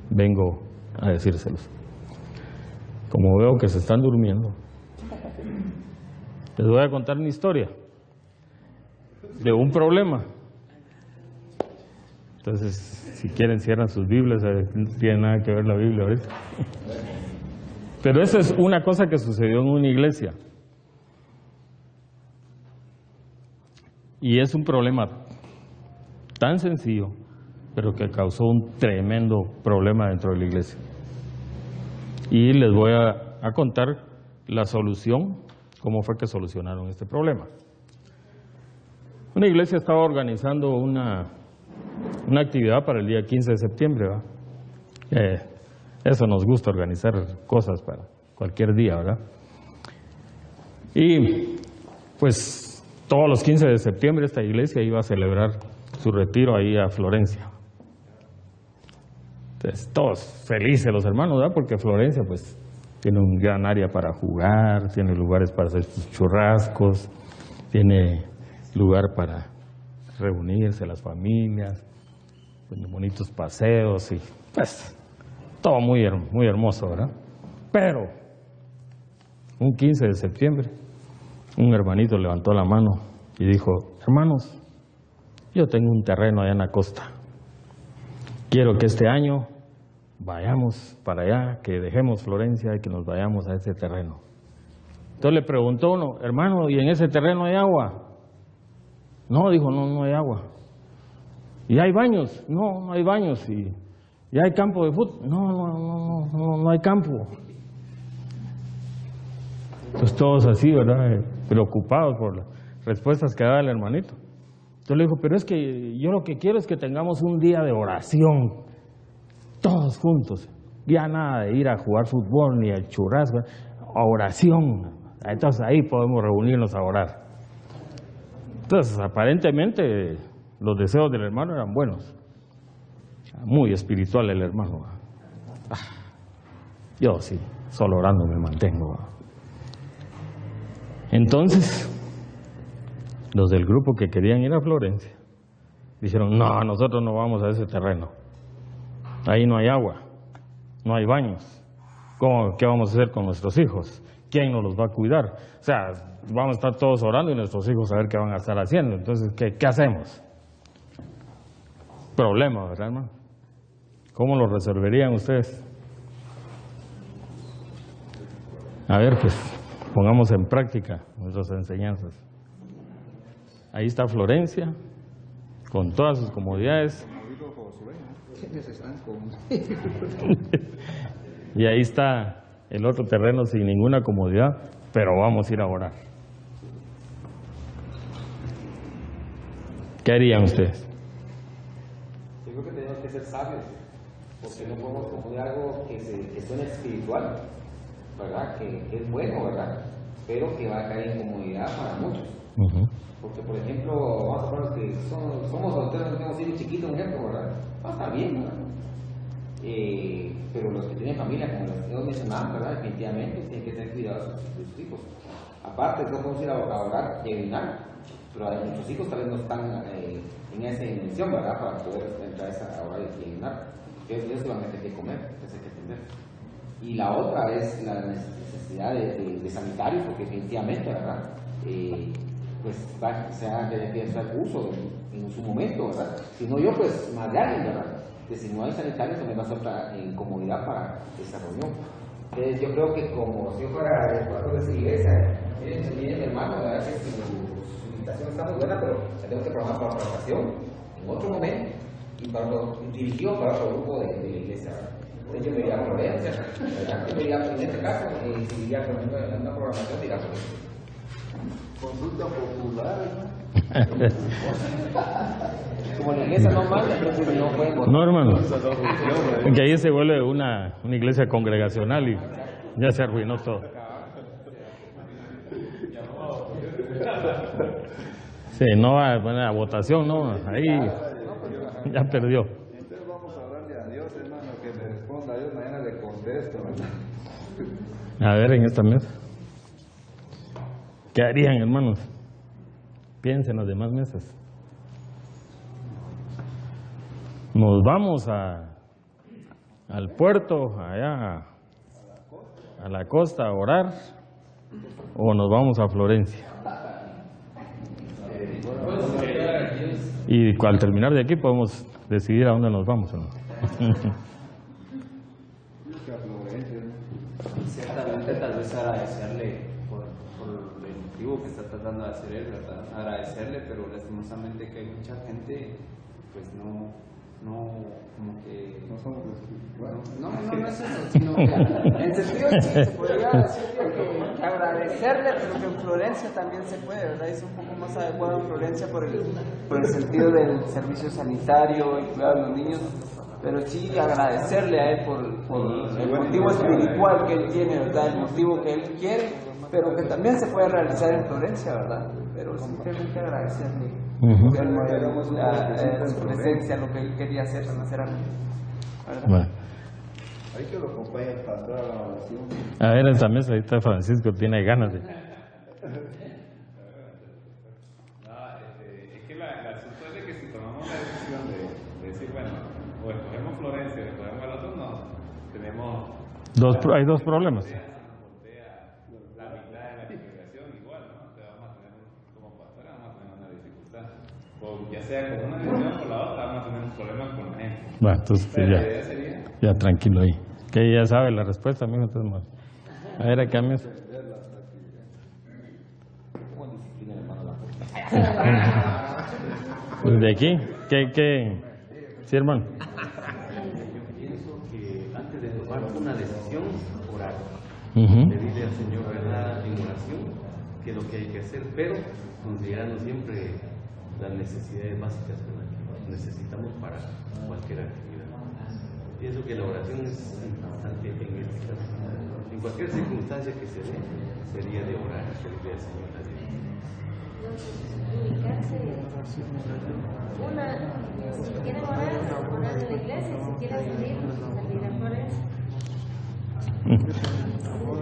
vengo a decírselos. Como veo que se están durmiendo, les voy a contar una historia de un problema. Entonces, si quieren, cierran sus Biblias, no tiene nada que ver la Biblia ahorita. Pero esa es una cosa que sucedió en una iglesia. Y es un problema tan sencillo, pero que causó un tremendo problema dentro de la iglesia. Y les voy a contar la solución, cómo fue que solucionaron este problema. Una iglesia estaba organizando una actividad para el día 15 de septiembre, ¿verdad? Eso nos gusta, organizar cosas para cualquier día, ¿verdad? Y pues todos los 15 de septiembre esta iglesia iba a celebrar su retiro ahí a Florencia. Entonces todos felices los hermanos, ¿verdad? Porque Florencia pues tiene un gran área para jugar, tiene lugares para hacer sus churrascos, tiene lugar para reunirse las familias, bonitos paseos y pues todo muy hermoso, ¿verdad? Pero un 15 de septiembre un hermanito levantó la mano y dijo: hermanos, yo tengo un terreno allá en la costa, quiero que este año vayamos para allá, que dejemos Florencia y que nos vayamos a ese terreno. Entonces le preguntó uno: hermano, ¿y en ese terreno hay agua? No, dijo, no hay agua. ¿Y hay baños? No hay baños. ¿Y hay campo de fútbol? No hay campo. Entonces todos así, ¿verdad? Preocupados por las respuestas que daba el hermanito. Entonces le dijo: pero es que yo lo que quiero es que tengamos un día de oración, todos juntos. Ya nada de ir a jugar fútbol ni al churrasco, a oración. Entonces ahí podemos reunirnos a orar. Entonces aparentemente los deseos del hermano eran buenos. Muy espiritual el hermano. Yo sí, solo orando me mantengo. Entonces, los del grupo que querían ir a Florencia dijeron: no, nosotros no vamos a ese terreno. Ahí no hay agua, no hay baños. ¿Qué vamos a hacer con nuestros hijos? ¿Quién nos los va a cuidar? O sea, vamos a estar todos orando y nuestros hijos a ver qué van a estar haciendo. Entonces, ¿qué hacemos? Problema, ¿verdad, hermano? ¿Cómo lo resolverían ustedes? A ver, pues, pongamos en práctica nuestras enseñanzas. Ahí está Florencia, con todas sus comodidades. Y ahí está el otro terreno sin ninguna comodidad, pero vamos a ir a orar. ¿Qué harían ustedes? Yo creo que tenemos que ser sabios, porque no podemos confundir algo que suena espiritual, ¿verdad? Que es bueno, ¿verdad? Pero que va a caer en comodidad para muchos. Porque, por ejemplo, vamos a poner los que somos solteros, no tenemos hijos chiquitos, un ejemplo, ¿verdad? Va a estar bien, ¿verdad? Pero los que tienen familia, como los que mencionaban, ¿verdad? Definitivamente tienen que tener cuidado de sus hijos. Aparte, no podemos ir a orar y ayunar, pero nuestros hijos tal vez no están en esa dimensión, ¿verdad? Para poder entrar a orar y ayunar. Ellos solamente hay que comer, eso hay que entender. Y la otra es la necesidad de sanitarios, porque definitivamente, ¿verdad? Pues se va a tener que hacer uso en su momento, ¿verdad? Si no yo, pues más de alguien, ¿verdad? Que si no hay sanitarios también va a ser otra incomodidad para esa reunión. Entonces yo creo que como si yo fuera el pastor de esa iglesia, mi hermano, la verdad es que su invitación está muy buena, pero la tengo que programar para otra ocasión, en otro momento, y dirigido para otro grupo de la iglesia, ¿verdad? Entonces yo me iría a Florencia, ¿verdad? Yo me iría, en este caso, si iría con una programación, diría Florencia. Consulta popular, Como la iglesia no manda, entonces no pueden votar. No, hermano, que ahí se vuelve una iglesia congregacional y ya se arruinó todo. Sí, no va a votación, no, ahí ya perdió. Entonces vamos a hablarle a Dios, hermano, que le responda a Dios, mañana le contesto, ¿verdad? A ver, en esta mesa, ¿qué harían, hermanos? Piensen en las demás mesas. Nos vamos al puerto, allá a la costa a orar, o nos vamos a Florencia. Y al terminar de aquí podemos decidir a dónde nos vamos, ¿no? Ciertamente, tal vez agradecerle por el motivo que está tratando de hacer él, ¿verdad? Agradecerle, pero lastimosamente que hay mucha gente, pues como que... No somos No es eso, sino que en sentido sí, se podría decir que agradecerle, pero que en Florencia también se puede, ¿verdad? Es un poco más adecuado en Florencia por el sentido del servicio sanitario y cuidado de los niños, pero sí agradecerle a él por el motivo espiritual que él tiene, ¿verdad? El motivo que él quiere, pero que también se puede realizar en Florencia, ¿verdad? Pero simplemente agradecerle. Su presencia, lo que él quería hacer, sinceramente. Bueno. Hay que lo acompañe el pastor a la oración. A ver, en esta mesa ahí está Francisco, tiene ganas de... tenemos... Hay dos problemas. La mitad de la congregación igual, ¿no? Entonces vamos a tener, como pastores, vamos a tener una dificultad. O ya sea con una decisión o con la otra, vamos a tener un problema con la gente. Bueno, entonces Pero la idea sería... ya tranquilo ahí. Que ya sabe la respuesta, amigo, entonces más. A ver, acá me... ¿De aquí? ¿Qué? Sí, hermano. Pienso que antes de tomar una decisión, orar. Ujú. Pedirle al Señor, ¿verdad?, en oración, que es lo que hay que hacer, pero considerando siempre las necesidades básicas, ¿verdad?, que necesitamos para cualquier actividad. Pienso que la oración es importante en cualquier circunstancia que se dé, sería de orar y pedirle al Señor la dirección. Si quieren orar en la iglesia, si quieren salir afuera.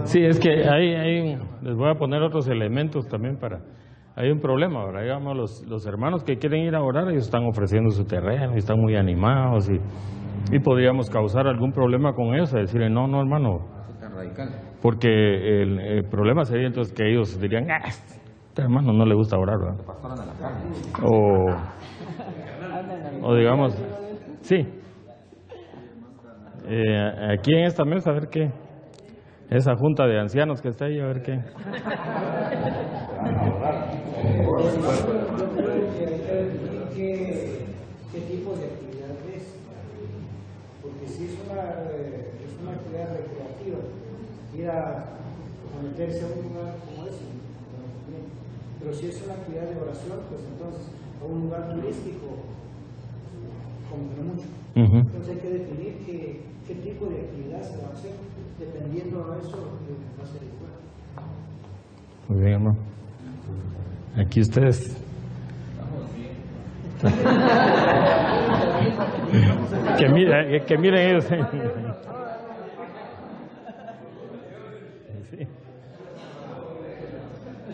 Sí, es que ahí les voy a poner otros elementos también para... Hay un problema ahora, digamos, los hermanos que quieren ir a orar, ellos están ofreciendo su terreno y están muy animados y podríamos causar algún problema con ellos, a decirle, no, hermano, Tan radical. porque el problema sería entonces que ellos dirían, este hermano no le gusta orar, ¿verdad? Pasaron de la carne. O digamos, sí. Aquí en esta mesa, a ver qué. Esa junta de ancianos que está ahí, a ver qué. ¿Qué tipo de actividad es? Porque si es una actividad recreativa, ir a meterse a un lugar como ese, pero si es una actividad de oración, pues entonces a un lugar turístico, como que no mucho. Entonces hay que definir qué tipo de actividad se va a hacer, dependiendo de eso va a ser igual. Muy bien, hermano. Aquí ustedes. que miren ellos. Sí.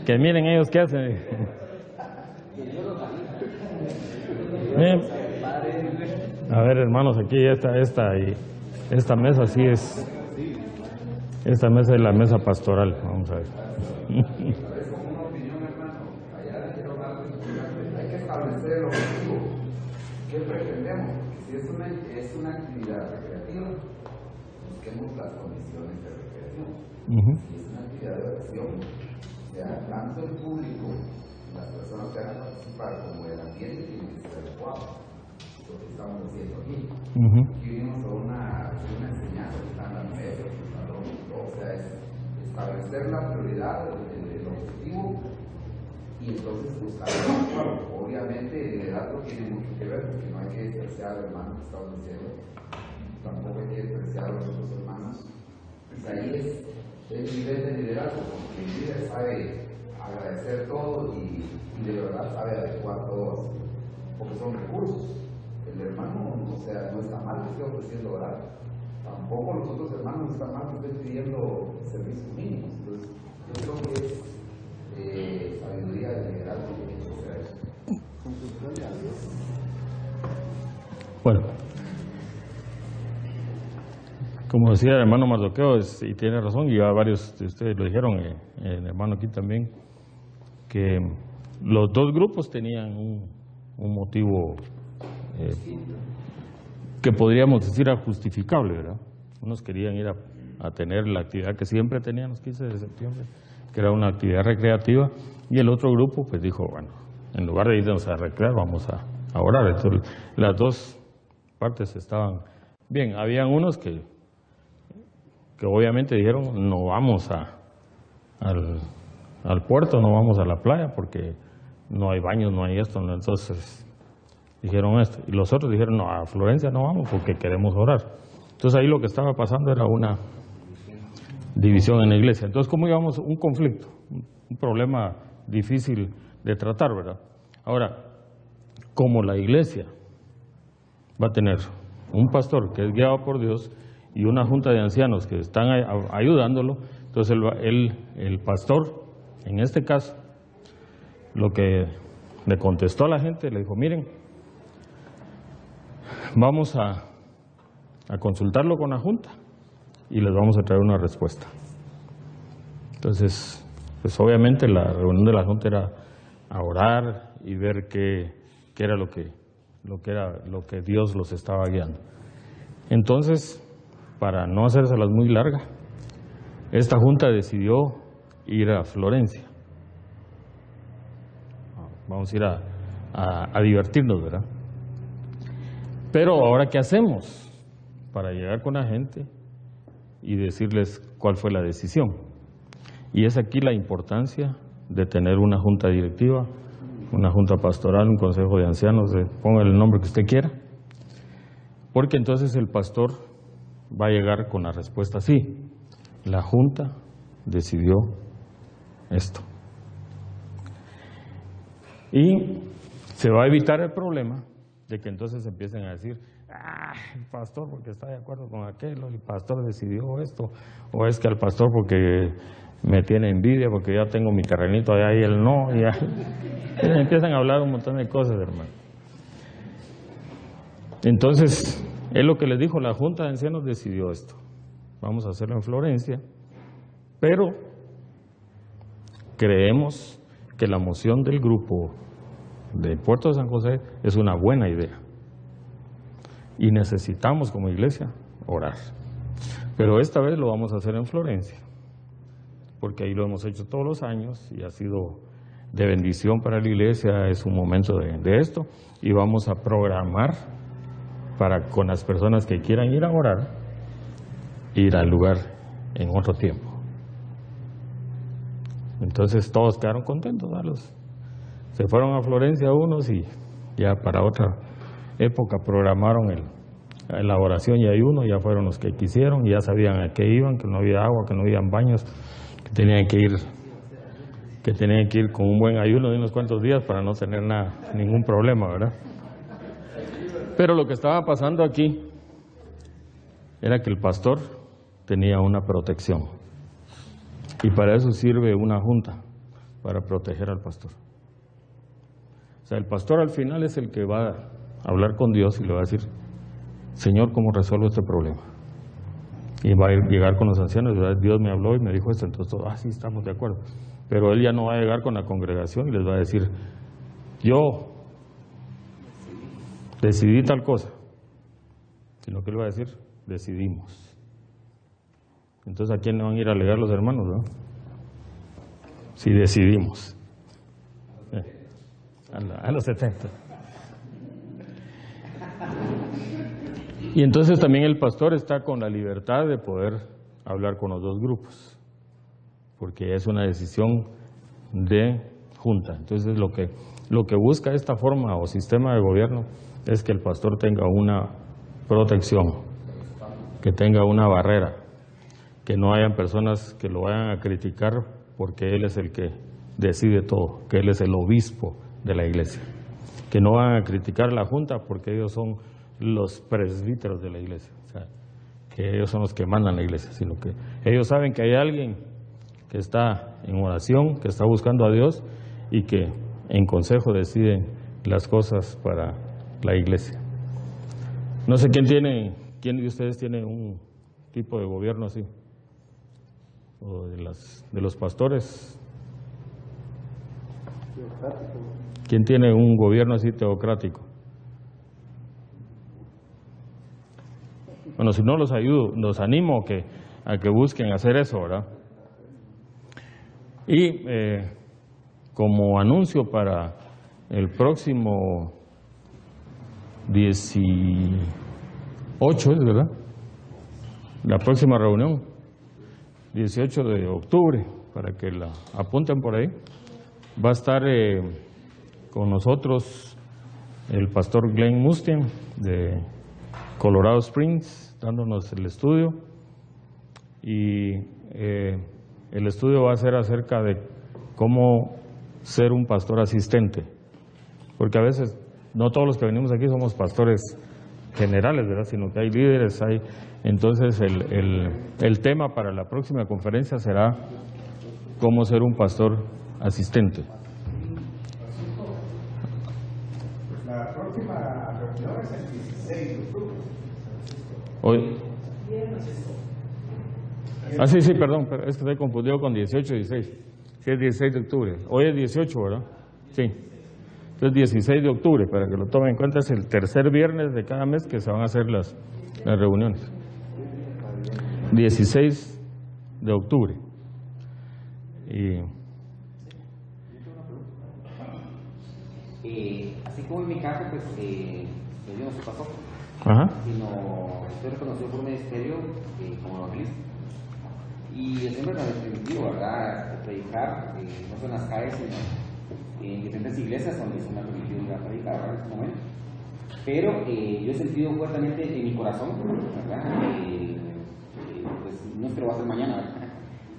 Que miren ellos qué hacen. Bien. A ver, hermanos, aquí esta mesa sí es. Esta mesa es la mesa pastoral. Vamos a ver. Hay que establecer el objetivo. ¿Qué pretendemos? Si es una actividad recreativa, busquemos las condiciones de recreación. Si es una actividad de oración, sea tanto el público, las personas que van a participar, como el ambiente tiene que ser adecuado. Lo que estamos haciendo aquí. Aquí vinimos a una enseñanza que está en la mesa, o sea, es establecer la prioridad, el objetivo, y entonces buscar el adecuado. Obviamente el liderazgo tiene mucho que ver, porque no hay que despreciar al hermano que estamos diciendo, tampoco hay que despreciar a los otros hermanos. Pues ahí es el nivel de liderazgo, porque el líder sabe agradecer todo y de verdad sabe adecuar todo, porque son recursos. El hermano, o sea, no está mal que esté ofreciendo orar, tampoco los otros hermanos están mal que estén pidiendo servicios mínimos. Entonces, yo creo que es sabiduría de liderazgo que tiene que ser eso. Bueno, como decía el hermano Mardoqueo, y tiene razón, y ya varios de ustedes lo dijeron, el hermano aquí también, que los dos grupos tenían un motivo que podríamos decir justificable, ¿verdad? Unos querían ir a tener la actividad que siempre tenían los 15 de septiembre, que era una actividad recreativa, y el otro grupo pues dijo, bueno, en lugar de irnos a recrear, vamos a orar. Entonces, las dos partes estaban bien. Habían unos que obviamente dijeron, no vamos al puerto, no vamos a la playa, porque no hay baños, no hay esto, ¿no? Entonces dijeron esto. Y los otros dijeron, no, a Florencia no vamos porque queremos orar. Entonces ahí lo que estaba pasando era una división en la iglesia. Entonces, ¿cómo íbamos? Un conflicto, un problema difícil de tratar, ¿verdad? Ahora, como la iglesia va a tener un pastor que es guiado por Dios y una junta de ancianos que están ayudándolo, entonces el pastor, en este caso, lo que le contestó a la gente, le dijo, miren, vamos a consultarlo con la junta y les vamos a traer una respuesta. Entonces, pues obviamente la reunión de la Junta era a orar y ver qué era lo que Dios los estaba guiando. Entonces, para no hacérselas muy larga, esta Junta decidió ir a Florencia. Vamos a ir a divertirnos, ¿verdad? Pero ahora, ¿qué hacemos para llegar con la gente y decirles cuál fue la decisión? Y es aquí la importancia de tener una junta directiva, una junta pastoral, un consejo de ancianos, ponga el nombre que usted quiera, porque entonces el pastor va a llegar con la respuesta: sí, la junta decidió esto. Y se va a evitar el problema de que entonces empiecen a decir: el pastor porque está de acuerdo con aquello, el pastor decidió esto, o es que al pastor porque me tiene envidia porque ya tengo mi terrenito allá y él no, y ya empiezan a hablar un montón de cosas, hermano. Entonces, es lo que les dijo, la Junta de Ancianos decidió esto. Vamos a hacerlo en Florencia, pero creemos que la moción del grupo de Puerto de San José es una buena idea. Y necesitamos como iglesia orar. Pero esta vez lo vamos a hacer en Florencia, porque ahí lo hemos hecho todos los años y ha sido de bendición para la iglesia. Es un momento de esto, y vamos a programar para, con las personas que quieran ir a orar, ir al lugar en otro tiempo. Entonces todos quedaron contentos, ¿verdad? Se fueron a Florencia unos y ya para otra época programaron la oración y ayuno, ya fueron los que quisieron, ya sabían a qué iban, que no había agua, que no había baños, que tenían que ir con un buen ayuno de unos cuantos días para no tener ningún problema, ¿verdad? Pero lo que estaba pasando aquí era que el pastor tenía una protección, y para eso sirve una junta, para proteger al pastor. O sea, el pastor al final es el que va a hablar con Dios y le va a decir: Señor, ¿cómo resuelvo este problema? Y va a llegar con los ancianos, ¿verdad? Dios me habló y me dijo esto, entonces todos, sí, estamos de acuerdo. Pero él ya no va a llegar con la congregación y les va a decir: yo decidí tal cosa, sino que él va a decir: decidimos. Entonces, ¿a quién le van a ir a alegar los hermanos, no? Si decidimos. A los 70. Y entonces también el pastor está con la libertad de poder hablar con los dos grupos, porque es una decisión de junta. Entonces lo que busca esta forma o sistema de gobierno es que el pastor tenga una protección, que tenga una barrera, que no hayan personas que lo vayan a criticar porque él es el que decide todo, que él es el obispo de la iglesia, que no van a criticar a la junta porque ellos son los presbíteros de la iglesia, o sea, que ellos son los que mandan la iglesia, sino que ellos saben que hay alguien que está en oración, que está buscando a Dios y que en consejo deciden las cosas para la iglesia. No sé quién de ustedes tiene un tipo de gobierno así, o de los pastores. ¿Quién tiene un gobierno así teocrático? Bueno, si no, los ayudo, los animo a que busquen hacer eso, ¿verdad? Y como anuncio para el próximo 18, ¿es verdad? La próxima reunión, 18 de octubre, para que la apunten por ahí, va a estar con nosotros el pastor Glenn Mustian de Colorado Springs, dándonos el estudio, y el estudio va a ser acerca de cómo ser un pastor asistente, porque a veces no todos los que venimos aquí somos pastores generales, ¿verdad? Sino que hay líderes, entonces el tema para la próxima conferencia será cómo ser un pastor asistente. La próxima reunión es el 16 de octubre. Hoy. Ah, sí, perdón, pero es que estoy confundido con 18 y 16. Sí, es 16 de octubre. Hoy es 18, ¿verdad? Sí. Entonces, 16 de octubre, para que lo tomen en cuenta, es el tercer viernes de cada mes que se van a hacer las reuniones. 16 de octubre. Y... así como en mi caso, pues yo no soy pastor, sino estoy reconocido por un ministerio como evangelista. Y el Señor me ha permitido, ¿verdad?, predicar, no solo en las calles, sino en diferentes iglesias donde se me ha permitido ir a predicar, ¿verdad?, en este momento. Pero yo he sentido fuertemente en mi corazón, ¿verdad?, pues no es que lo va a hacer mañana, ¿verdad?,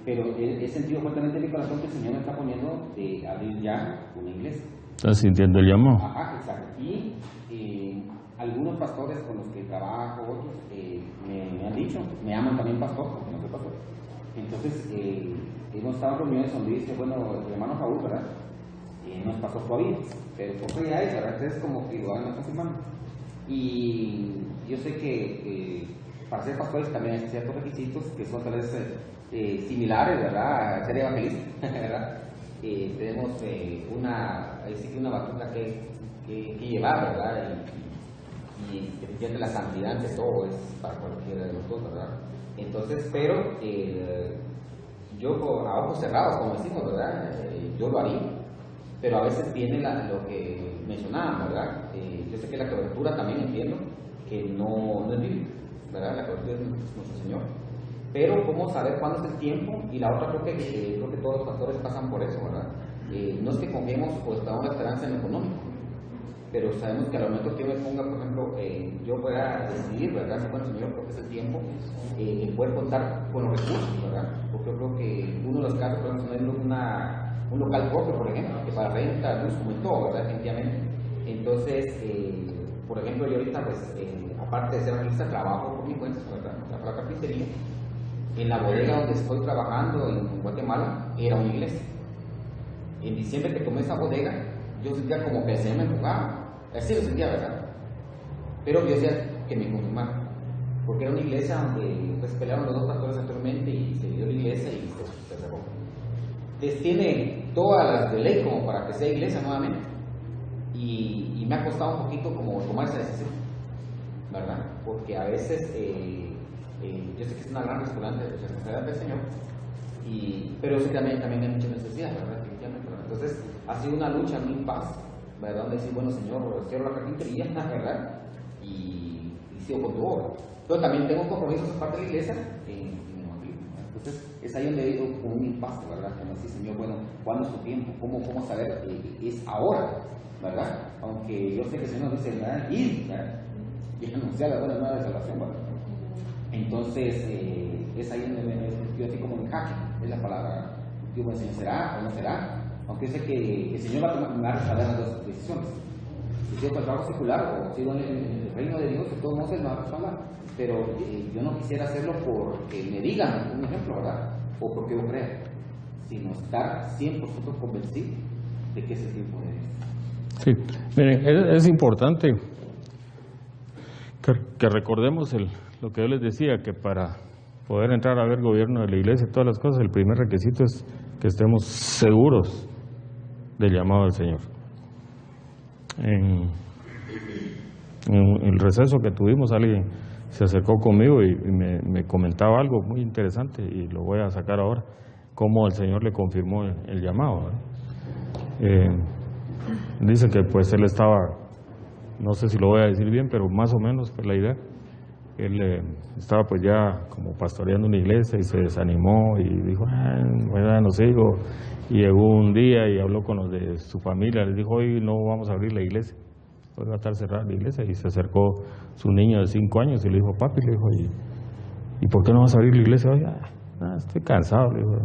pero he sentido fuertemente en mi corazón que el Señor me está poniendo de abrir ya una iglesia. ¿Estás sintiendo el llamado? Ajá, exacto. Y algunos pastores con los que trabajo, otros, me han dicho, me llaman también pastor, aunque no soy pastor. Entonces, hemos estado en reuniones donde dice, bueno, el hermano Raúl, ¿verdad?, no es pastor todavía, pero por qué ya es, ¿verdad? Entonces, como que lo van a confirmar. Y yo sé que para ser pastores también hay ciertos requisitos que son tal vez similares, ¿verdad?, a ser evangelista, ¿verdad? Tenemos una batuta que llevar, ¿verdad? Y efectivamente la santidad ante todo es para cualquiera de nosotros, ¿verdad? Entonces, pero yo a ojos cerrados, como decimos, ¿verdad?, yo lo haría, pero a veces viene lo que mencionaban, ¿verdad? Yo sé que la cobertura también entiendo que no es bíblica, ¿verdad? La cobertura es nuestro Señor. Pero cómo saber cuándo es el tiempo, y la otra creo que todos los pastores pasan por eso, ¿verdad? No es que confiemos o estamos la esperanza en lo económico, pero sabemos que al momento que yo me ponga, por ejemplo, yo pueda decidir, ¿verdad? Bueno, Señor, creo que es el tiempo en poder contar con los recursos, ¿verdad? Porque yo creo que uno de los casos, podemos tener un local propio, por ejemplo, que para renta, luz, como en todo, ¿verdad? Definitivamente. Entonces, por ejemplo, yo ahorita, pues, aparte de ser artista, trabajo por mi cuenta, ¿verdad? Para la carpintería. En la bodega donde estoy trabajando en Guatemala era una iglesia. En diciembre que tomé esa bodega, yo sentía como que el Señor me empujaba. Así lo sentía, ¿verdad? Pero yo decía que me confirmara, porque era una iglesia donde pues, pelearon los dos pastores anteriormente y se dio la iglesia y se cerró. Entonces tiene todas las de ley como para que sea iglesia nuevamente. Y me ha costado un poquito como tomar esa decisión, ¿verdad? Porque a veces yo sé que es una gran responsabilidad del Señor, pero yo sé que también hay mucha necesidad, ¿verdad? Entonces ha sido una lucha, un impasse, ¿verdad? Donde decir, bueno, Señor, cierro la carpintería, ¿verdad? Y sigo con tu obra. Pero también tengo compromisos aparte de la iglesia en el evangelio. Entonces es ahí donde he ido con un impasse, ¿verdad? Como decir, Señor, bueno, ¿cuándo es tu tiempo? ¿Cómo saber? Es ahora, ¿verdad? Aunque yo sé que el Señor nos dice, ¿verdad?, ir, ¿verdad?, y anunciar la buena nueva de salvación, ¿verdad? Entonces, es ahí donde yo así como en jaque, es la palabra. Digo, bueno, Señor, ¿será o no será? Aunque sé que el Señor va a tomar las dos decisiones. Si sigo con el trabajo secular o sigo en el reino de Dios, de todos modos Él me va a respaldar. Pero yo no quisiera hacerlo porque me digan, un ejemplo, ¿verdad?, o porque yo crea, sino estar 100% convencido de que es el tiempo de Dios. Sí, miren, es importante que recordemos lo que yo les decía, que para poder entrar a ver gobierno de la iglesia y todas las cosas, el primer requisito es que estemos seguros del llamado del Señor. En el receso que tuvimos, alguien se acercó conmigo y me comentaba algo muy interesante, y lo voy a sacar ahora, cómo el Señor le confirmó el llamado, ¿verdad? Dice que pues él estaba, no sé si lo voy a decir bien, pero más o menos fue la idea. Él estaba pues ya como pastoreando una iglesia y se desanimó y dijo, bueno, no sigo. Y llegó un día y habló con los de su familia, les dijo, hoy no vamos a abrir la iglesia, hoy va a estar cerrada la iglesia. Y se acercó su niño de 5 años y le dijo, papi, le dijo, ¿y por qué no vas a abrir la iglesia hoy? Estoy cansado, le dijo.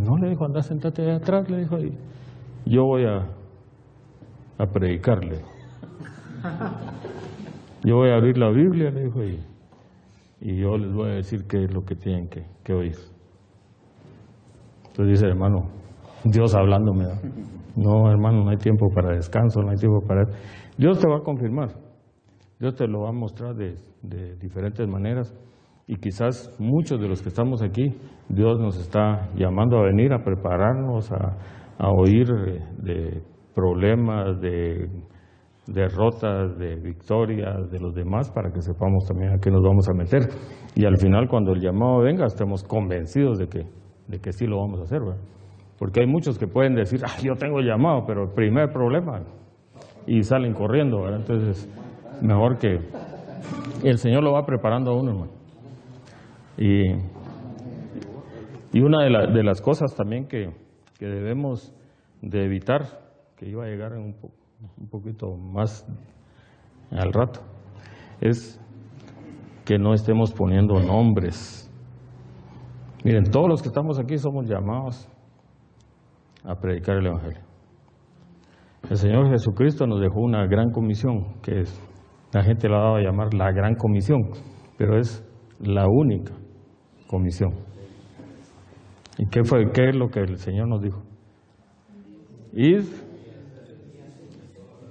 No, le dijo, anda, sentate ahí atrás, le dijo, y yo voy a predicarle. Yo voy a abrir la Biblia, le dijo, y yo les voy a decir qué es lo que tienen que oír. Entonces dice, hermano, Dios hablándome, ¿no? No, hermano, no hay tiempo para descanso, no hay tiempo para... Dios te va a confirmar, Dios te lo va a mostrar de diferentes maneras, Y quizás muchos de los que estamos aquí, Dios nos está llamando a venir a prepararnos, a oír de problemas, de derrotas, de victorias de los demás, para que sepamos también a qué nos vamos a meter. Y al final, cuando el llamado venga, estemos convencidos de que sí lo vamos a hacer, ¿verdad? Porque hay muchos que pueden decir, yo tengo llamado, pero el primer problema, y salen corriendo, ¿verdad? Entonces, mejor que el Señor lo va preparando a uno, hermano. Y una de las cosas también que debemos de evitar, que iba a llegar en un poquito más al rato, es que no estemos poniendo nombres. Miren, todos los que estamos aquí somos llamados a predicar el Evangelio. El Señor Jesucristo nos dejó una gran comisión, que es, la gente la ha dado a llamar la gran comisión, pero es la única comisión. ¿Y qué es lo que el Señor nos dijo? Id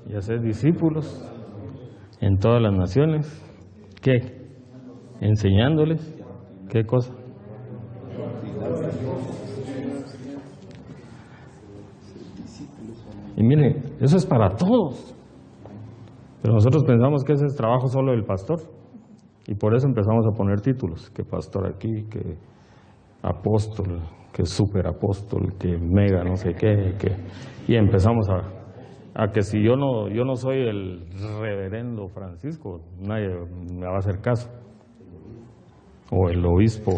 y hacer discípulos en todas las naciones. ¿Qué? Enseñándoles, ¿qué cosa? Y miren, eso es para todos. Pero nosotros pensamos que ese es trabajo solo del pastor. Y por eso empezamos a poner títulos, que pastor aquí, que apóstol, que superapóstol, que mega no sé qué, y empezamos a que si yo no soy el reverendo Francisco, nadie me va a hacer caso, o el obispo,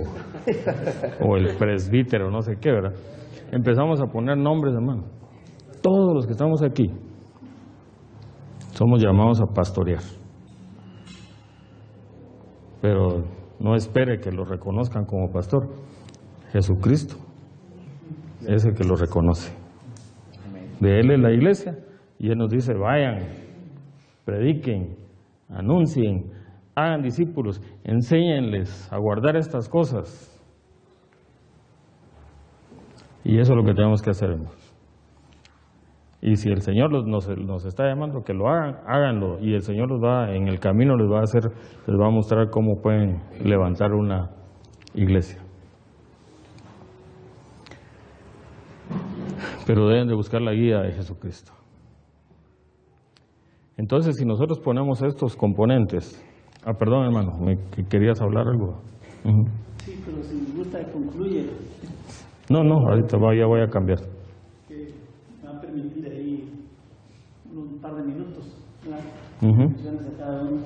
o el presbítero, no sé qué, ¿verdad? Empezamos a poner nombres, hermano. Todos los que estamos aquí somos llamados a pastorear, pero no espere que lo reconozcan como pastor. Jesucristo es el que lo reconoce. De Él es la iglesia, y Él nos dice, vayan, prediquen, anuncien, hagan discípulos, enséñenles a guardar estas cosas. Y eso es lo que tenemos que hacer, hermanos. Y si el Señor nos está llamando que lo hagan, háganlo. Y el Señor los va, en el camino les va a mostrar cómo pueden levantar una iglesia. Pero deben de buscar la guía de Jesucristo. Entonces, si nosotros ponemos estos componentes... perdón, hermano, ¿querías hablar algo? Sí, pero si me gusta, concluye. No, ahorita ya voy a cambiar. Me va a permitir ahí un par de minutos. Menciones a cada uno.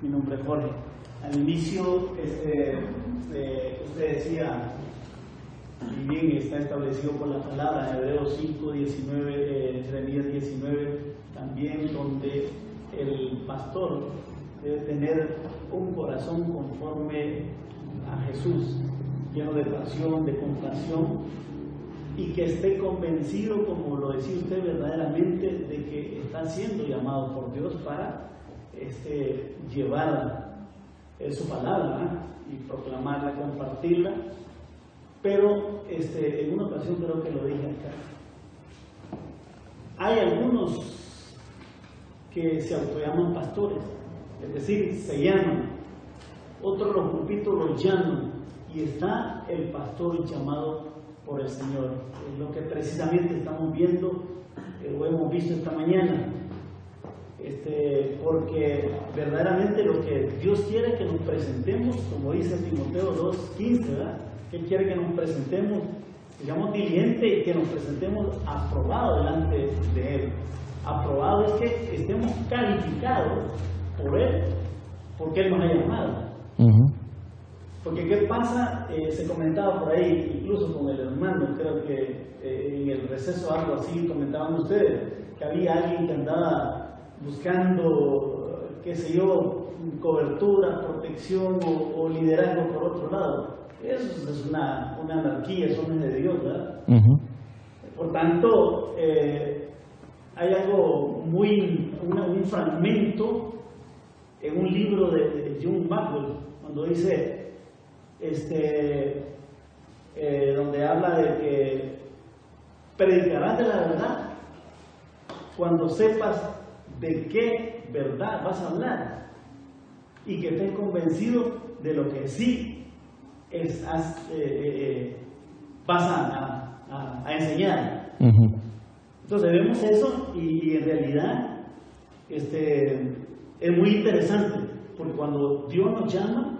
Mi nombre es Jorge. Al inicio, usted decía, y bien está establecido por la palabra, Hebreos 5, 19, Jeremías 19, también donde el pastor debe tener un corazón conforme a Jesús, lleno de pasión, de compasión, y que esté convencido, como lo decía usted verdaderamente, de que está siendo llamado por Dios para llevar su palabra y proclamarla, compartirla. Pero en una ocasión creo que lo dije acá, hay algunos que se autollaman pastores, es decir, se llaman, otros los grupitos los llaman, y está el pastor llamado por el Señor. Es lo que precisamente estamos viendo, o hemos visto esta mañana, porque verdaderamente lo que Dios quiere que nos presentemos, como dice Timoteo 2:15, ¿verdad? Que quiere que nos presentemos, digamos, diligente, y que nos presentemos aprobado delante de Él. Aprobado es que estemos calificados por Él, porque Él nos ha llamado. Porque ¿qué pasa? Se comentaba por ahí, incluso con el hermano, creo que en el receso algo así comentaban ustedes, que había alguien que andaba buscando, qué sé yo, cobertura, protección o liderazgo por otro lado. Eso es una anarquía, eso no es de Dios, ¿verdad? Por tanto, hay algo un fragmento en un libro de John Maxwell, cuando dice, donde habla de que predicarás de la verdad cuando sepas de qué verdad vas a hablar. y que estés convencido de lo que sí vas a enseñar. Entonces vemos eso y en realidad es muy interesante, porque cuando Dios nos llama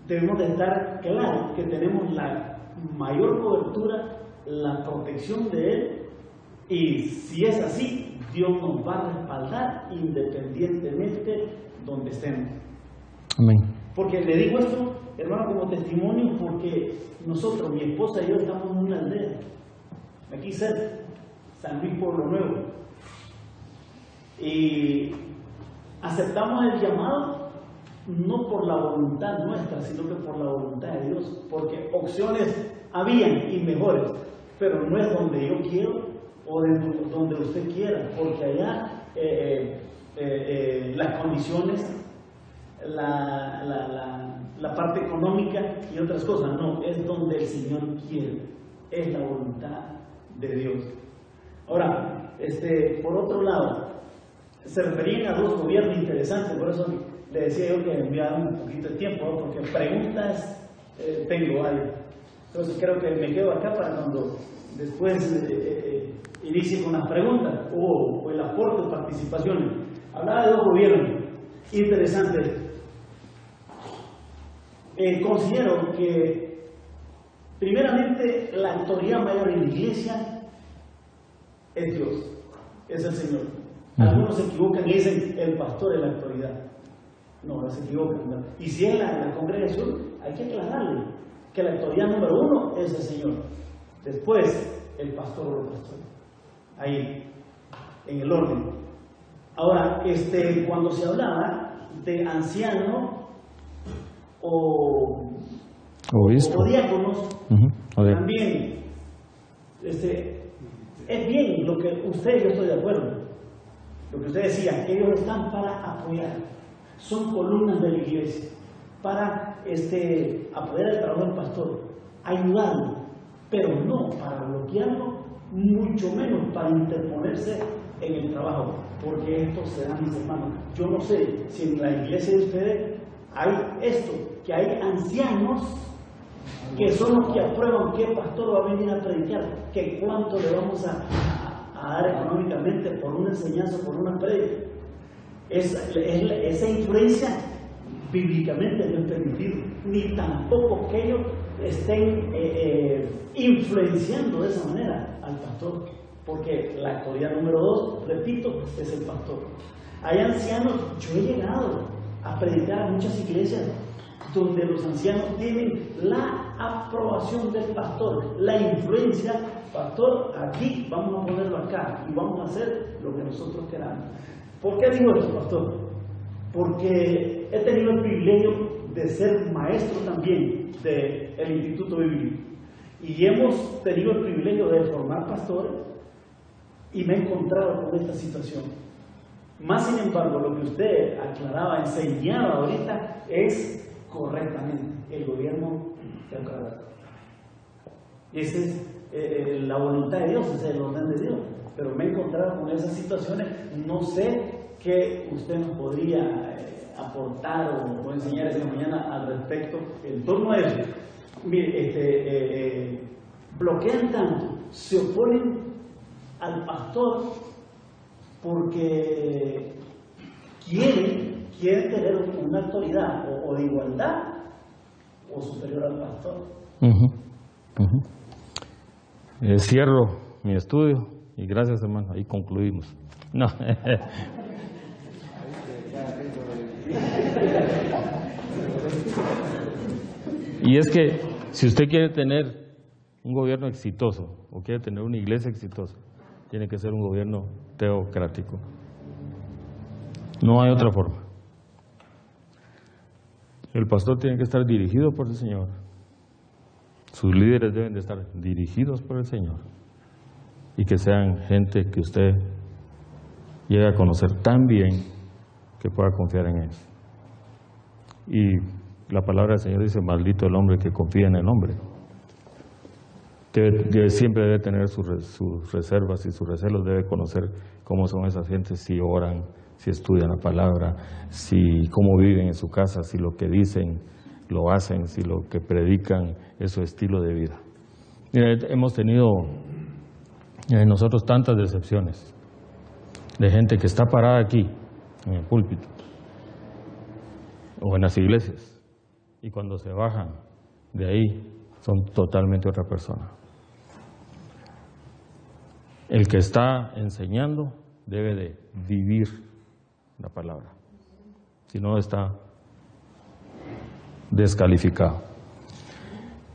debemos de estar claros que tenemos la mayor cobertura, la protección de Él, y si es así, Dios nos va a respaldar independientemente donde estemos. Amén. Porque le digo esto, hermano, como testimonio, porque nosotros, mi esposa y yo, estamos en una aldea, aquí cerca, San Luis Pueblo Nuevo, y aceptamos el llamado no por la voluntad nuestra, sino que por la voluntad de Dios, porque opciones habían y mejores, pero no es donde yo quiero o donde usted quiera, porque allá las condiciones, la parte económica y otras cosas, no, es donde el Señor quiere, es la voluntad de Dios. Ahora, por otro lado, se referían a dos gobiernos interesantes, por eso le decía yo que me da un poquito de tiempo, ¿no? Porque preguntas tengo varias. Entonces creo que me quedo acá para cuando después inicie con las preguntas o el aporte de participaciones. Hablaba de dos gobiernos interesantes. Considero que primeramente la autoridad mayor en la iglesia es Dios, es el Señor. Algunos se equivocan y dicen el pastor es la autoridad. No se equivocan, ¿no? Y si es la congregación, hay que aclararle que la autoridad número uno es el Señor. Después, el pastor o el pastor. Ahí, en el orden. Ahora, cuando se hablaba de anciano o diáconos, también es bien lo que usted, yo estoy de acuerdo, lo que usted decía, que ellos están para apoyar, son columnas de la iglesia, para apoyar el trabajo del pastor, ayudarlo, pero no para bloquearlo, mucho menos para interponerse en el trabajo, porque esto se da, mis hermanos. Yo no sé si en la iglesia de ustedes hay esto, que hay ancianos que son los que aprueban qué pastor va a venir a predicar, que cuánto le vamos a dar económicamente por una enseñanza, por una predica. Esa influencia bíblicamente no es permitido, ni tampoco que ellos estén influenciando de esa manera al pastor, porque la autoridad número 2, repito, es el pastor. Hay ancianos, yo he llegado a predicar a muchas iglesias donde los ancianos tienen la aprobación del pastor, la influencia. Pastor, aquí vamos a ponerlo acá y vamos a hacer lo que nosotros queramos. ¿Por qué digo esto, pastor? Porque he tenido el privilegio de ser maestro también del Instituto Bíblico y hemos tenido el privilegio de formar pastores y me he encontrado con esta situación. Más sin embargo, lo que usted aclaraba, enseñaba ahorita es correctamente el gobierno teocrático. Esa es la voluntad de Dios, ese es el orden de Dios. Pero me he encontrado con esas situaciones, no sé qué usted nos podría aportar o enseñar esta mañana al respecto en torno a eso. Mire, bloquean tanto, se oponen al pastor porque quieren tener una autoridad o de igualdad o superior al pastor. Cierro mi estudio y gracias, hermano, ahí concluimos. No. Y es que si usted quiere tener un gobierno exitoso o quiere tener una iglesia exitosa, tiene que ser un gobierno teocrático. No hay otra forma. El pastor tiene que estar dirigido por el Señor. Sus líderes deben de estar dirigidos por el Señor. Y que sean gente que usted llegue a conocer tan bien que pueda confiar en ellos. Y la palabra del Señor dice, maldito el hombre que confía en el hombre. Siempre debe tener sus reservas y sus recelos, debe conocer cómo son esas gentes, si oran, si estudian la palabra, si cómo viven en su casa, si lo que dicen lo hacen, si lo que predican es su estilo de vida. Mira, hemos tenido nosotros tantas decepciones de gente que está parada aquí en el púlpito o en las iglesias y cuando se bajan de ahí son totalmente otra persona. El que está enseñando debe de vivir la palabra, si no está descalificado.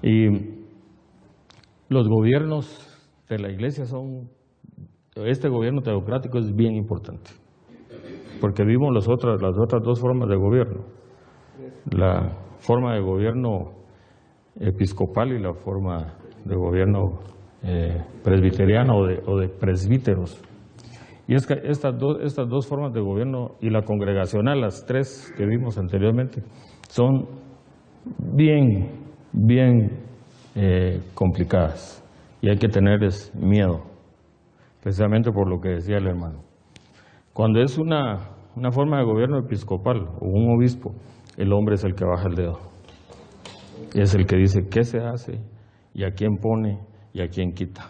Y los gobiernos de la iglesia este gobierno teocrático es bien importante, porque vimos las otras dos formas de gobierno, la forma de gobierno episcopal y la forma de gobierno presbiteriano o de presbíteros. Y es que estas dos formas de gobierno y la congregacional, las tres que vimos anteriormente, son bien complicadas y hay que tenerles miedo, precisamente por lo que decía el hermano. Cuando es una forma de gobierno episcopal o un obispo, el hombre es el que baja el dedo, es el que dice qué se hace y a quién pone y a quién quita.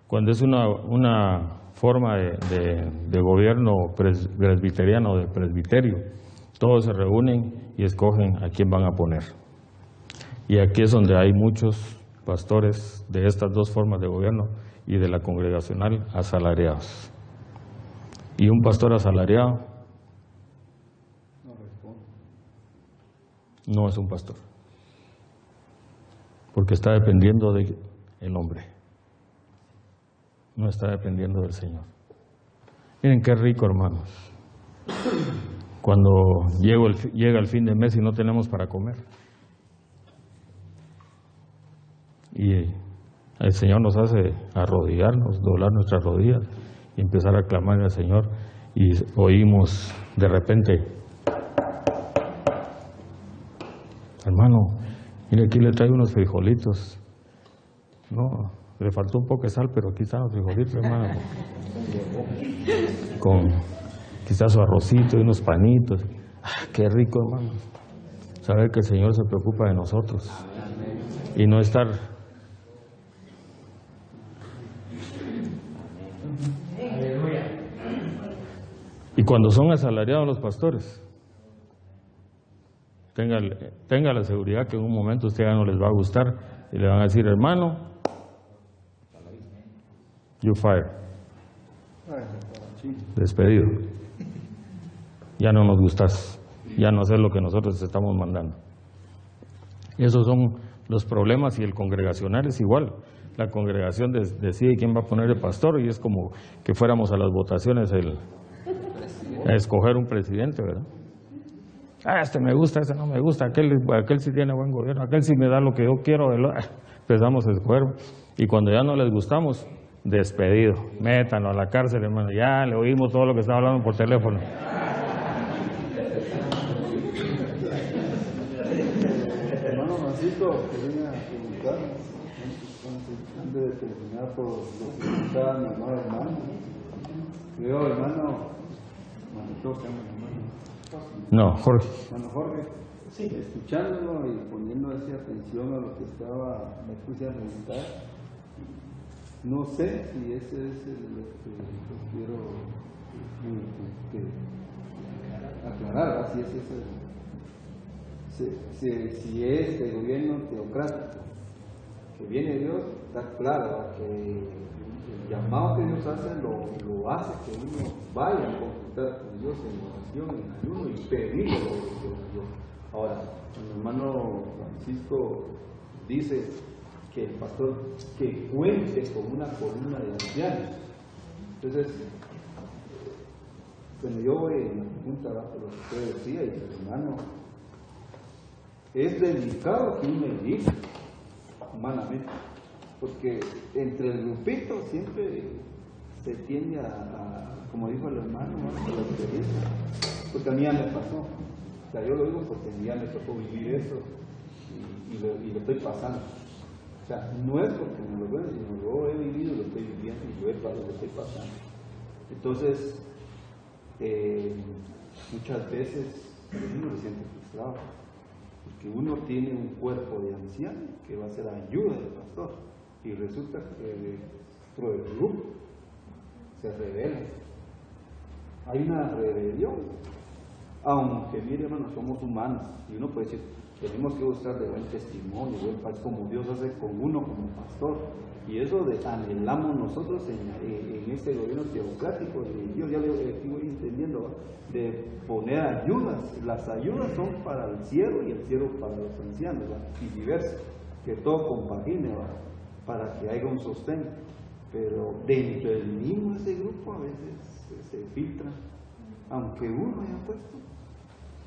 Cuando es una forma de gobierno presbiteriano o de presbiterio, todos se reúnen y escogen a quién van a poner. Y aquí es donde hay muchos pastores de estas dos formas de gobierno y de la congregacional asalariados. Y un pastor asalariado no es un pastor, porque está dependiendo del hombre, no está dependiendo del Señor. Miren qué rico, hermanos, cuando llega el fin de mes y no tenemos para comer. Y el Señor nos hace arrodillarnos, doblar nuestras rodillas y empezar a clamar al Señor. Y oímos de repente: hermano, mire, aquí le traigo unos frijolitos. No, le faltó un poco de sal, pero aquí están los frijolitos, hermano. Con quizás su arrocito y unos panitos. Qué rico, hermano, saber que el Señor se preocupa de nosotros y no estar y cuando son asalariados los pastores, tenga la seguridad que en un momento a usted ya no les va a gustar y le van a decir: hermano, you fire, despedido, ya no nos gustas, ya no haces lo que nosotros te estamos mandando. Esos son los problemas. Y el congregacional es igual. La congregación decide quién va a poner el pastor y es como que fuéramos a las votaciones a escoger un presidente, ¿verdad? Este me gusta, este no me gusta, aquel sí tiene buen gobierno, aquel sí me da lo que yo quiero. Empezamos a escoger y cuando ya no les gustamos, despedido, métanlo a la cárcel, hermano. Ya le oímos todo lo que estaba hablando por teléfono. Hermano Francisco, quería preguntar antes de terminar por lo que preguntaba mi amado hermano. Creo, hermano, no, Jorge. Hermano Jorge, sí, escuchándolo y poniendo así atención a lo que me puse a preguntar. No sé si ese es lo que quiero aclarar, si es el gobierno teocrático que viene de Dios, está claro que el llamado que Dios hace lo hace que uno vaya a consultar con Dios en oración, en ayuno y pedirle lo que Dios. Ahora, el hermano Francisco dice que el pastor que cuente con una columna de ancianos. Entonces, cuando yo voy en la pregunta abajo lo que usted decía, y el hermano, es delicado que uno elija humanamente, porque entre el grupito siempre se tiende a como dijo el hermano, a la experiencia, porque a mí ya me pasó. O sea, yo lo digo porque a mí ya me tocó vivir eso y lo estoy pasando. O sea, no es porque me lo veo, sino yo he vivido y lo estoy viviendo y lo estoy pasando. Entonces, muchas veces uno se siente frustrado, porque uno tiene un cuerpo de anciano que va a ser ayuda del pastor, y resulta que dentro del grupo se revela. Hay una rebelión, aunque mire hermano, somos humanos, y uno puede decir, tenemos que buscar de buen testimonio, buen paz, como Dios hace con uno como pastor, y eso anhelamos nosotros en este gobierno teocrático, y yo ya lo voy entendiendo, de poner ayudas. Las ayudas son para el siervo y el siervo para los ancianos, y diversos, que todo compagine, para que haya un sostén. Pero dentro del mismo ese grupo a veces se filtra, aunque uno haya puesto.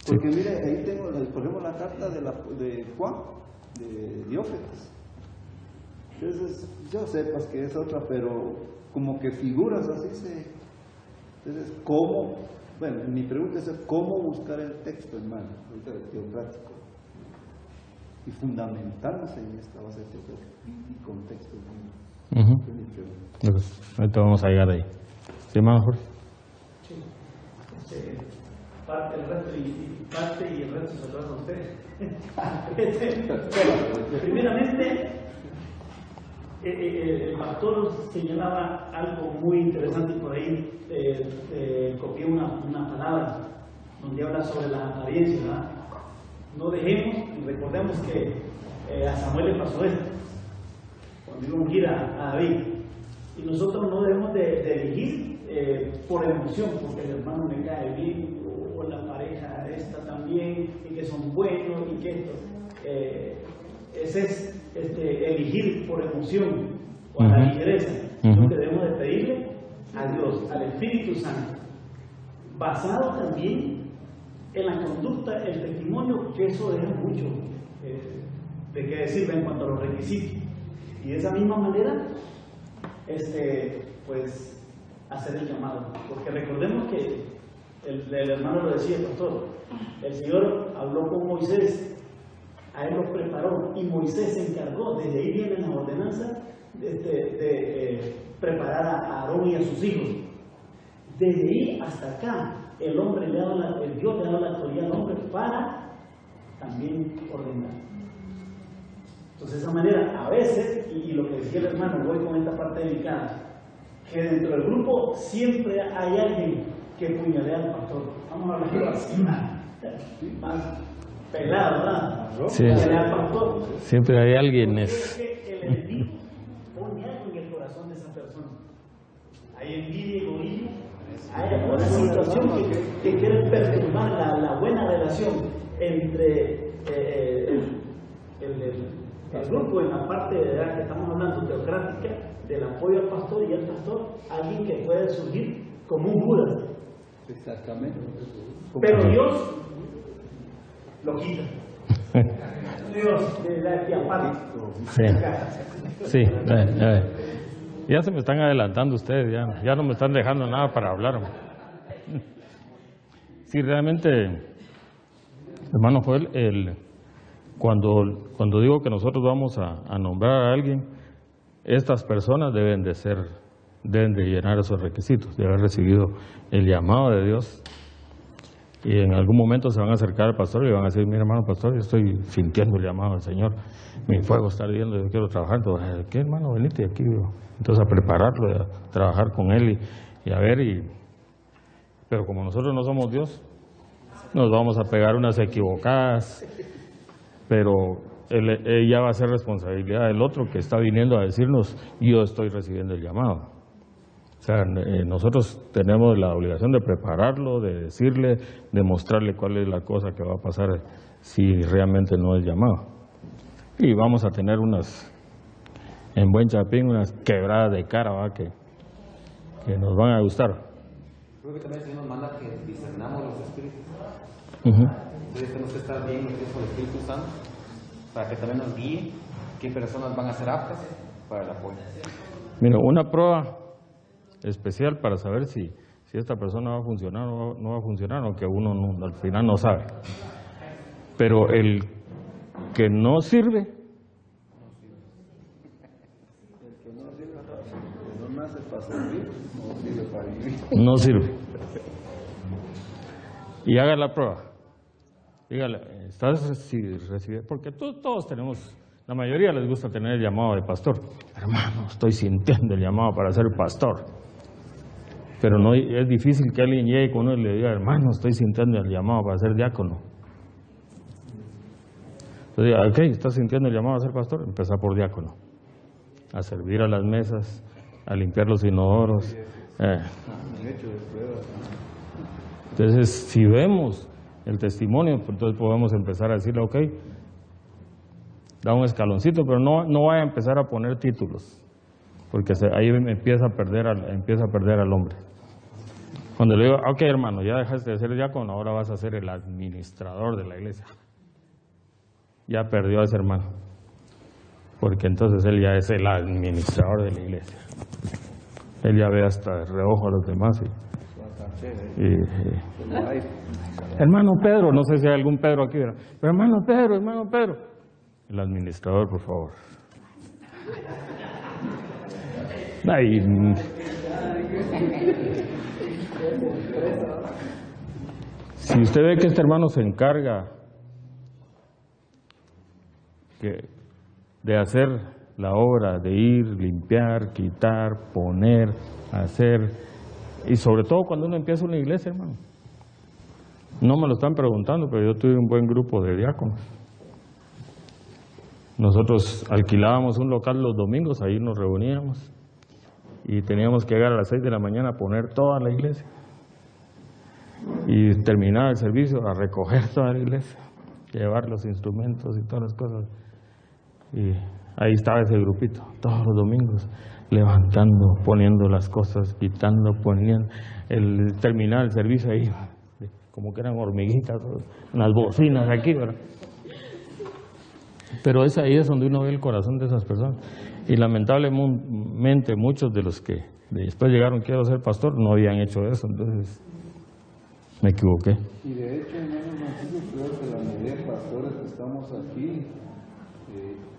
Porque mire, ahí tengo, por ejemplo, la carta de Juan, de Diófetes. Entonces, yo sepas que es otra, pero como que figuras así Entonces, ¿cómo? Bueno, mi pregunta es, ¿cómo buscar el texto, hermano, ahorita teocrático? Y fundamentarnos en esta base teocrática y contexto. Ahorita vamos a llegar ahí. ¿Sí, hermano Jorge? Sí. Parte y el resto se lo hacen ustedes. Bueno, primeramente, el pastor señalaba algo muy interesante, y por ahí copié una palabra donde habla sobre la apariencia, ¿verdad? No dejemos, y recordemos que a Samuel le pasó esto, cuando iba a ungir a David, y nosotros no debemos de elegir por emoción, porque el hermano me cae bien, o la pareja esta también, y que son buenos, y que esto. Ese es elegir por emoción o a la ligereza. Lo que debemos de pedirle a Dios, al Espíritu Santo, basado también en la conducta, el testimonio, que eso deja mucho de qué decir en cuanto a los requisitos. Y de esa misma manera, pues, hacer el llamado. Porque recordemos que el hermano lo decía, pastor, el Señor habló con Moisés, a él lo preparó, y Moisés se encargó, desde ahí viene la ordenanza de preparar a Aarón y a sus hijos. Desde ahí hasta acá, el Dios le ha dado la autoridad al hombre para también ordenar. Entonces, de esa manera, a veces, y lo que decía el hermano, voy con esta parte delicada, que dentro del grupo siempre hay alguien que puñalea al pastor. Vamos a hablarlo así, más pelado, ¿verdad? Sí. Al pastor. Siempre hay alguien. El enemigo pone algo en el corazón de esa persona. Hay envidia y egoísmo. Hay alguna situación que quiere perturbar la buena relación entre el grupo, en la parte de la que estamos hablando teocrática, del apoyo al pastor y al pastor, alguien que puede surgir como un Judas. Exactamente. Pero Dios lo quita. Dios de la que aparte. Sí. Ya se me están adelantando ustedes, ya no me están dejando nada para hablar. Sí, realmente, hermano Joel, cuando digo que nosotros vamos a nombrar a alguien, estas personas deben de llenar esos requisitos, de haber recibido el llamado de Dios, y en algún momento se van a acercar al pastor y le van a decir: mira, hermano pastor, yo estoy sintiendo el llamado del Señor, mi fuego está ardiendo, yo quiero trabajar. Entonces, ¿qué, hermano? Venite aquí. Entonces, a prepararlo, a trabajar con él y a ver. Pero como nosotros no somos Dios, nos vamos a pegar unas equivocadas, pero ella va a ser responsabilidad del otro que está viniendo a decirnos: yo estoy recibiendo el llamado. O sea, nosotros tenemos la obligación de prepararlo, de decirle, de mostrarle cuál es la cosa que va a pasar si realmente no es llamado. Y vamos a tener en buen chapín, unas quebradas de cara, ¿va? Que nos van a gustar. Creo que también el Señor nos manda que discernamos los espíritus. Entonces tenemos que estar bien metidos con el Espíritu Santo para que también nos guíe qué personas van a ser aptas para el apoyo. Mira, una prueba especial para saber si esta persona va a funcionar o no va a funcionar, aunque uno al final no sabe. Pero el que no sirve, el que no nace para servir, no sirve para vivir. No sirve. Y haga la prueba. Dígale, ¿estás recibiendo? Porque todos tenemos, la mayoría les gusta tener el llamado de pastor. Hermano, estoy sintiendo el llamado para ser pastor. Pero no es difícil que alguien llegue con uno y le diga, hermano, estoy sintiendo el llamado para ser diácono. Entonces, ok, ¿estás sintiendo el llamado a ser pastor? Empezar por diácono. A servir a las mesas, a limpiar los inodoros. Entonces, si vemos el testimonio, pues entonces podemos empezar a decirle, ok, da un escaloncito, pero no vaya a empezar a poner títulos, porque ahí empieza a perder al hombre. Cuando le digo, ok hermano, ya dejaste de ser diácono, ahora vas a ser el administrador de la iglesia. Ya perdió a ese hermano, porque entonces él ya es el administrador de la iglesia. Él ya ve hasta de reojo a los demás. Hermano Pedro, no sé si hay algún Pedro aquí, pero hermano Pedro. El administrador, por favor. Ay. Si usted ve que este hermano se encarga de hacer la obra, de ir, limpiar, quitar, poner, hacer, y sobre todo cuando uno empieza una iglesia, hermano. No me lo están preguntando, pero yo tuve un buen grupo de diáconos. Nosotros alquilábamos un local los domingos, ahí nos reuníamos y teníamos que llegar a las 6 de la mañana a poner toda la iglesia y terminar el servicio a recoger toda la iglesia, llevar los instrumentos y todas las cosas. Y ahí estaba ese grupito, todos los domingos, levantando, poniendo las cosas, quitando, poniendo, terminar el servicio ahí, como que eran hormiguitas, unas bocinas aquí, ¿verdad? Pero ahí es donde uno ve el corazón de esas personas. Y lamentablemente muchos de los que después llegaron, quiero ser pastor, no habían hecho eso, entonces me equivoqué. Y de hecho, hermanos, nosotros creo que la mayoría de pastores que estamos aquí,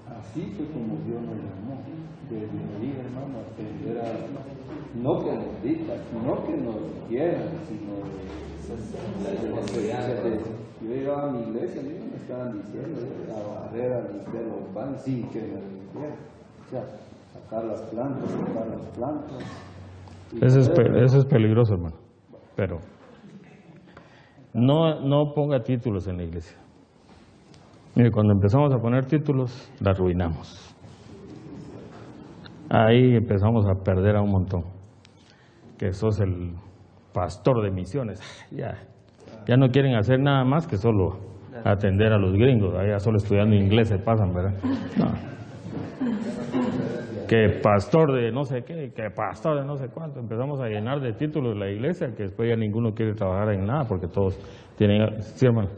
así fue como Dios nos llamó, de venir, hermano, a atender a, no que nos digan, no que nos quieran, sino yo llegaba a mi iglesia, me estaban diciendo, a barrer, a limpiar los baños, sin que me limpiara. O sea, sacar las plantas. Eso es peligroso, hermano. Pero no ponga títulos en la iglesia. Mire, cuando empezamos a poner títulos, la arruinamos. Ahí empezamos a perder a un montón. Que sos el pastor de misiones. Ya no quieren hacer nada más que solo atender a los gringos. Allá solo estudiando inglés se pasan, ¿verdad? No. Que pastor de no sé qué, que pastor de no sé cuánto. Empezamos a llenar de títulos la iglesia, que después ya ninguno quiere trabajar en nada, porque todos tienen... Sí, hermano.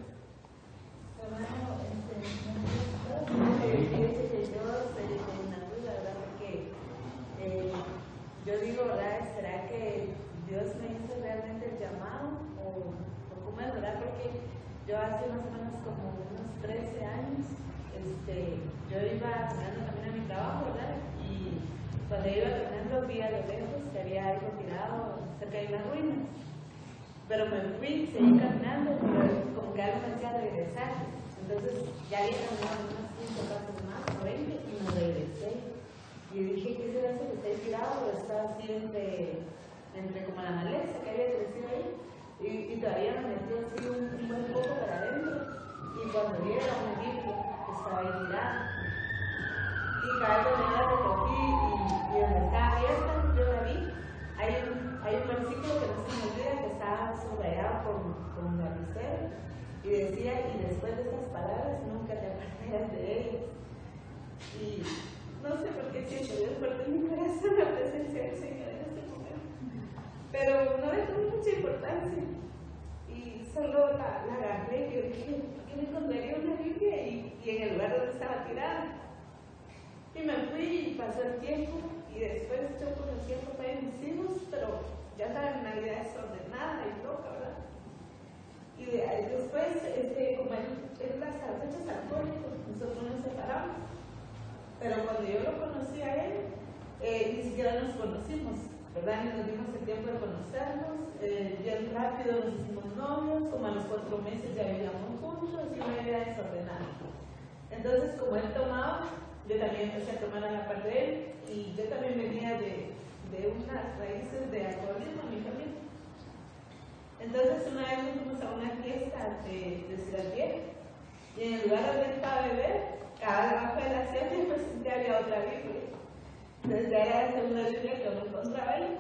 Yo digo, ¿verdad? ¿Será que Dios me hizo realmente el llamado? ¿O cómo es, verdad? Porque yo hace más o menos como unos 13 años, yo iba caminando también a mi trabajo, ¿verdad? Y cuando iba caminando vi a lo lejos que había algo tirado cerca de unas ruinas. Pero me fui, seguí caminando, pero como que algo me hacía regresar. Entonces ya había caminado unas 5 pasos más, o 20, y me regresé. Y dije, ¿qué será eso que está ahí tirado? Pero estaba así entre como la maleza que había crecido ahí. Y todavía me metí así un buen poco para adentro. Y cuando vi era una Biblia que estaba ahí tirada. Y cada vez que me la recogí y donde estaba abierta, yo la vi. Hay un versículo que no se me olvida que estaba subrayado con un lapicero. Y decía, y después de esas palabras nunca te apartarás de ellas. Y no sé por qué siento Dios fuerte en mi corazón la presencia del Señor en este momento. Pero no le tomé mucha importancia. Y solo la agarré y yo dije, ¿por qué me encontraría una Biblia? Y en el lugar donde estaba tirada. Y me fui y pasó el tiempo. Y después yo conocí a papá de mis hijos, pero ya estaba en Navidad desordenada y loca, ¿verdad? Y después, como él las fechas alcohólicos, nosotros nos separamos. Pero cuando yo lo conocí a él, ni siquiera nos conocimos. ¿verdad? Nos dimos el tiempo de conocernos, bien rápido nos hicimos novios, como a los 4 meses ya vivíamos juntos y una vida desordenada. Entonces, como él tomaba, yo también empecé a tomar a la par de él y yo también venía de unas raíces de alcoholismo en mi familia. Entonces, una vez nos fuimos a una fiesta de Ciudad Vieja y en el lugar donde él estaba a beber, abajo de la silla me presenté había otra Biblia. Entonces ya era la segunda Biblia que uno encontraba ahí.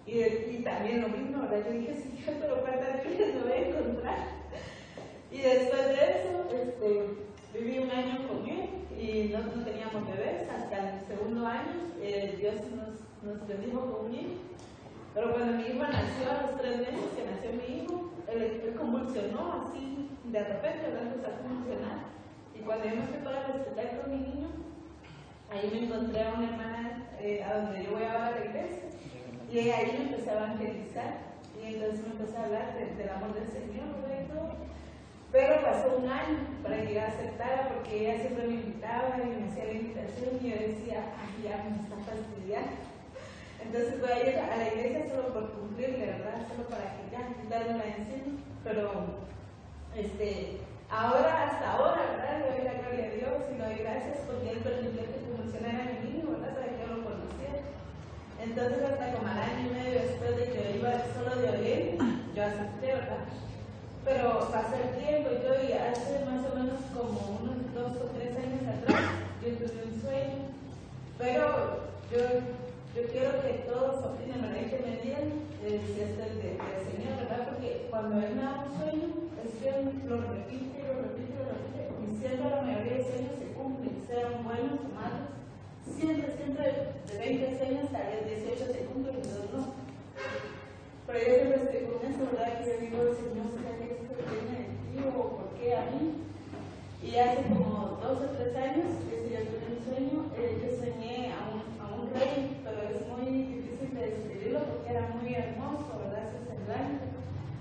Y también lo mismo, ¿verdad? Yo dije, sí, pero ¿cuántas Biblias me voy a encontrar? Y después de eso, viví un año con él y no teníamos bebés. Hasta el segundo año, Dios nos bendijo con un hijo. Pero cuando mi hijo nació, a los 3 meses que nació mi hijo, él convulsionó así, de repente, ¿verdad? Empezó a convulsionar. Y cuando yo me fui para el hospital con mi niño, ahí me encontré a una hermana a donde yo voy a la iglesia. Y ahí me empecé a evangelizar. Y entonces me empecé a hablar del amor del Señor, ¿verdad? Y todo. Pero pasó un año para que ella aceptara, porque ella siempre me invitaba y me hacía la invitación. Y yo decía, ay, ya me está fastidiando. Entonces voy a ir a la iglesia solo por cumplirle, ¿verdad? Solo para que ya quitarme la encima. Pero, hasta ahora, ¿verdad? Le doy la gloria a Dios y le doy gracias porque Él permitió que convulsionara a mi niño, ¿verdad? Para que yo lo conociera. Entonces, hasta como al año y medio después de que iba solo de oír, yo acepté, ¿verdad? Pero pasó el tiempo y todo, y hace más o menos como unos 2 o 3 años atrás, yo tuve un sueño. Pero yo quiero que todos opinen, ¿verdad? Y que me digan si es del Señor, ¿verdad? Porque cuando Él me da un sueño, es que lo repite, y siempre la mayoría de sueños se cumplen, sean buenos o malos. Siempre, de 20 sueños hasta 18 se cumplen, y los no. Pero yo siempre estoy con eso, ¿verdad? Que yo digo, Señor, ¿será que esto viene de ti o por qué a mí? Y hace como 2 o 3 años, yo tuve un sueño, yo soñé a un rey, pero es muy difícil de describirlo porque era muy hermoso, ¿verdad? Su semblante.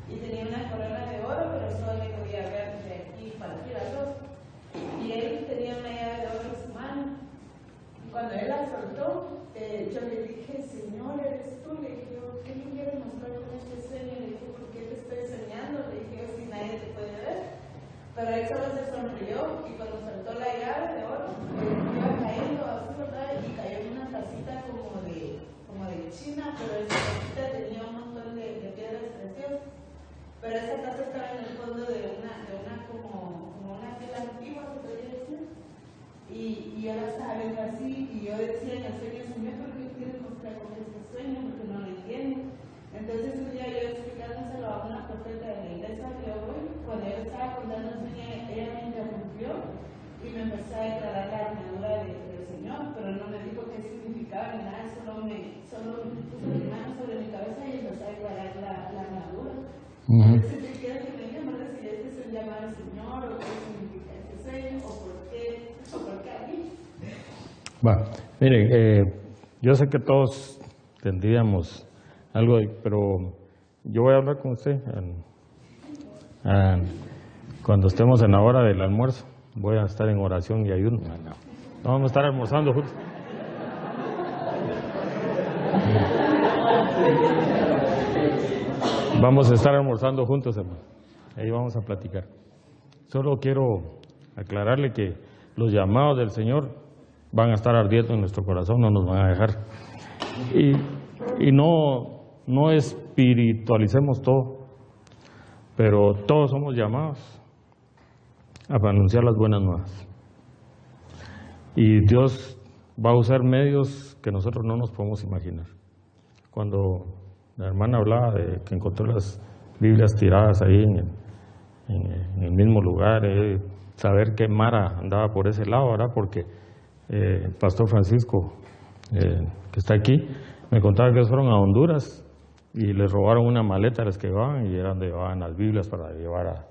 Y tenía una corona de oro, pero solo le podía ver de aquí para aquí las dos. Y él tenía una llave de oro en su mano. Cuando él la soltó, yo le dije, Señor, eres tú. Le dije, ¿qué me quieres mostrar con este sueño? Le dije, ¿por qué te estoy soñando? Le dije, si nadie te puede ver. Pero él solo se sonrió y cuando soltó la llave de oro, iba cayendo así, ¿verdad? Y cayó en una tacita como de China, pero esa tacita tenía un montón de piedras preciosas. Pero esa taza estaba en el fondo de una como una tela antigua, se podría decir. Y yo la estaba viendo así, y yo decía en el sueño, Señor, ¿por qué quieres mostrar con este sueño? Porque no lo entiendo. Entonces un día yo explicándoselo a una profeta de la iglesia que yo voy, cuando yo estaba contando el sueño, ella me interrumpió y me empezó a declarar la armadura del Señor, pero no me dijo qué significaba ni nada, solo me puso mi mano sobre mi cabeza y empezó a declarar la armadura. Entonces yo quiero que me digan, ¿verdad? Si este es un llamado al Señor, o qué significa este sueño, o por qué a mí. Bueno, miren, yo sé que todos tendríamos algo, pero yo voy a hablar con usted cuando estemos en la hora del almuerzo. Voy a estar en oración y ayuno. No vamos a estar almorzando juntos. Vamos a estar almorzando juntos, hermano. Ahí vamos a platicar. Solo quiero aclararle que los llamados del Señor van a estar ardiendo en nuestro corazón, no nos van a dejar. Y no espiritualicemos todo, pero todos somos llamados a anunciar las buenas nuevas. Y Dios va a usar medios que nosotros no nos podemos imaginar. Cuando la hermana hablaba de que encontró las Biblias tiradas ahí en el mismo lugar, saber que Mara andaba por ese lado, ¿verdad? Porque el pastor Francisco, que está aquí, me contaba que fueron a Honduras y les robaron una maleta a las que llevaban y eran donde llevaban las Biblias para llevar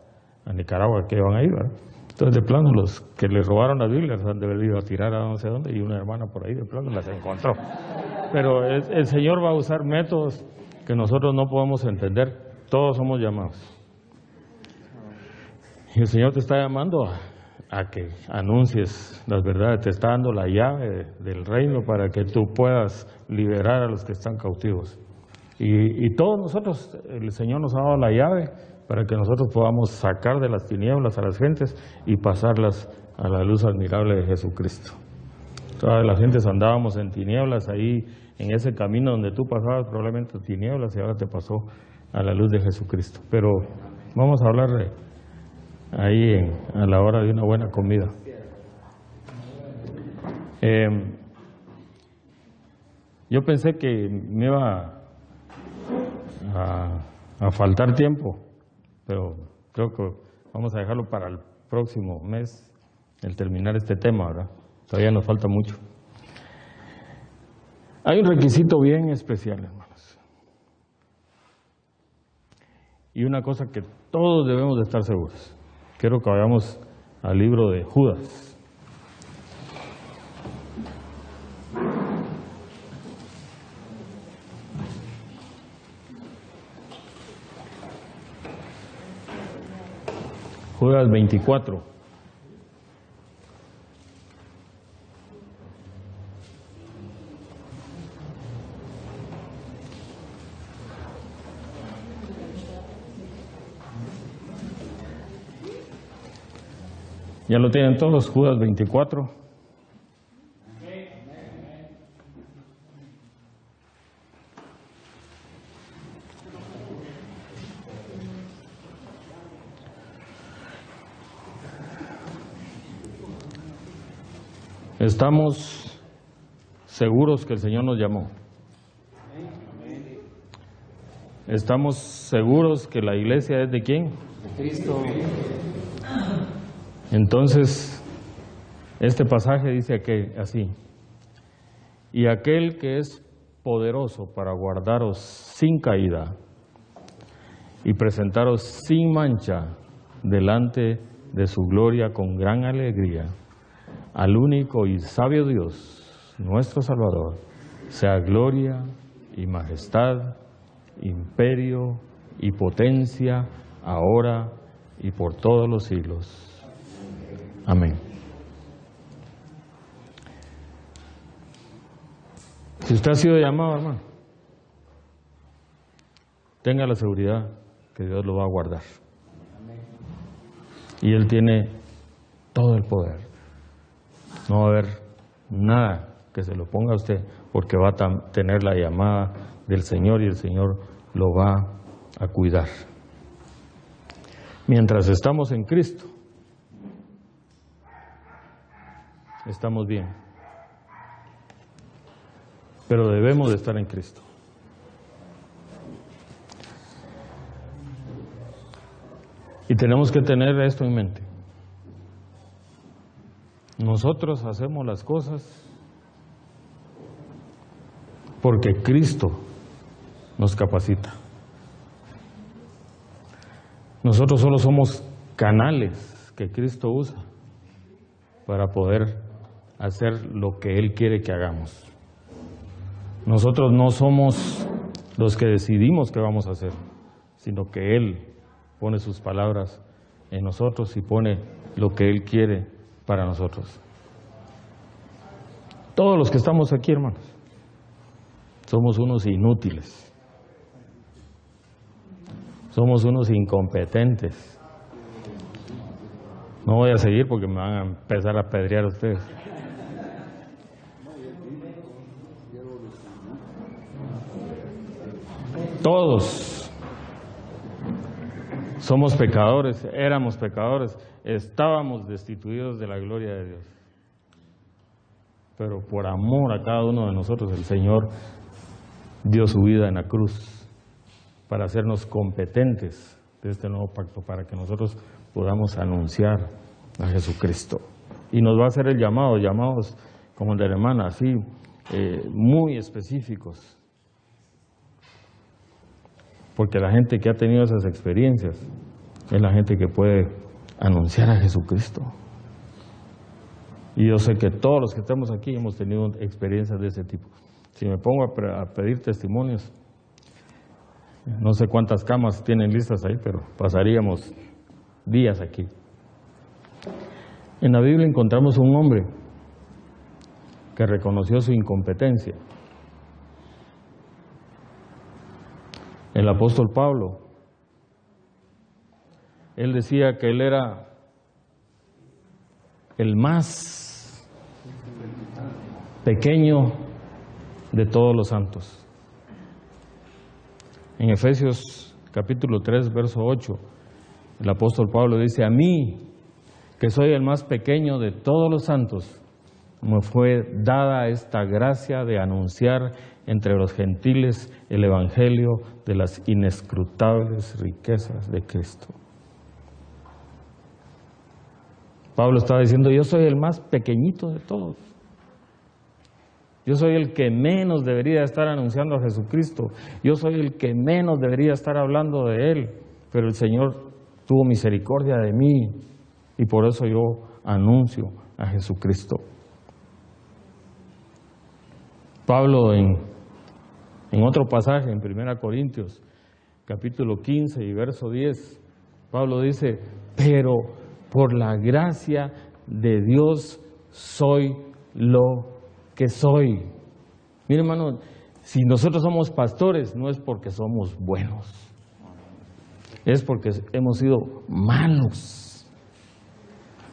a Nicaragua, que iban ahí, ¿verdad? Entonces, de plano, los que les robaron las Biblias han de haber ido a tirar a no sé dónde y una hermana por ahí, de plano, las encontró. Pero el Señor va a usar métodos que nosotros no podemos entender. Todos somos llamados. Y el Señor te está llamando a que anuncies las verdades, te está dando la llave del reino para que tú puedas liberar a los que están cautivos. Y todos nosotros, el Señor nos ha dado la llave para que nosotros podamos sacar de las tinieblas a las gentes y pasarlas a la luz admirable de Jesucristo. Todas las gentes andábamos en tinieblas ahí, en ese camino donde tú pasabas probablemente tinieblas y ahora te pasó a la luz de Jesucristo. Pero vamos a hablar de ahí a la hora de una buena comida. Yo pensé que me iba a faltar tiempo, pero creo que vamos a dejarlo para el próximo mes, el terminar este tema, ¿verdad? Todavía nos falta mucho. Hay un requisito bien especial, hermanos. Y una cosa que todos debemos de estar seguros. Quiero que vayamos al libro de Judas. Judas 24. ¿Ya lo tienen todos? Judas 24. Estamos seguros que el Señor nos llamó. Estamos seguros que la iglesia es de ¿quién? De Cristo. Entonces, este pasaje dice que así: y aquel que es poderoso para guardaros sin caída y presentaros sin mancha delante de su gloria con gran alegría, al único y sabio Dios, nuestro Salvador, sea gloria y majestad, imperio y potencia, ahora y por todos los siglos. Amén. Si usted ha sido llamado, hermano, tenga la seguridad que Dios lo va a guardar. Y Él tiene todo el poder. No va a haber nada que se lo ponga a usted, porque va a tener la llamada del Señor y el Señor lo va a cuidar. Mientras estamos en Cristo, estamos bien. Pero debemos de estar en Cristo. Y tenemos que tener esto en mente. Nosotros hacemos las cosas porque Cristo nos capacita. Nosotros solo somos canales que Cristo usa para poder hacer lo que Él quiere que hagamos. Nosotros no somos los que decidimos qué vamos a hacer, sino que Él pone sus palabras en nosotros y pone lo que Él quiere para nosotros. Todos los que estamos aquí, hermanos, somos unos inútiles. Somos unos incompetentes. No voy a seguir porque me van a empezar a apedrear a ustedes. Todos somos pecadores, éramos pecadores, estábamos destituidos de la gloria de Dios. Pero por amor a cada uno de nosotros, el Señor dio su vida en la cruz para hacernos competentes de este nuevo pacto, para que nosotros podamos anunciar a Jesucristo. Y nos va a hacer el llamado, llamados como el de la hermana, así, muy específicos. Porque la gente que ha tenido esas experiencias es la gente que puede anunciar a Jesucristo. Y yo sé que todos los que estamos aquí hemos tenido experiencias de ese tipo. Si me pongo a pedir testimonios, no sé cuántas camas tienen listas ahí, pero pasaríamos días aquí. En la Biblia encontramos un hombre que reconoció su incompetencia. El apóstol Pablo, él decía que él era el más pequeño de todos los santos. En Efesios capítulo 3, verso 8, el apóstol Pablo dice: a mí, que soy el más pequeño de todos los santos, me fue dada esta gracia de anunciar entre los gentiles el evangelio de las inescrutables riquezas de Cristo. Pablo estaba diciendo: yo soy el más pequeñito de todos. Yo soy el que menos debería estar anunciando a Jesucristo. Yo soy el que menos debería estar hablando de Él. Pero el Señor tuvo misericordia de mí y por eso yo anuncio a Jesucristo. Pablo en otro pasaje, en 1 Corintios, capítulo 15 y verso 10, Pablo dice: pero por la gracia de Dios soy lo que soy. Mire, hermano, si nosotros somos pastores, no es porque somos buenos, es porque hemos sido malos.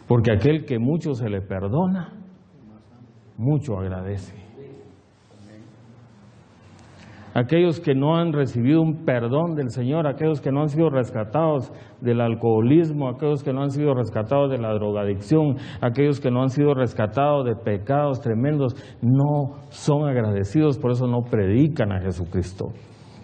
Porque aquel que mucho se le perdona, mucho agradece. Aquellos que no han recibido un perdón del Señor, aquellos que no han sido rescatados del alcoholismo, aquellos que no han sido rescatados de la drogadicción, aquellos que no han sido rescatados de pecados tremendos, no son agradecidos, por eso no predican a Jesucristo.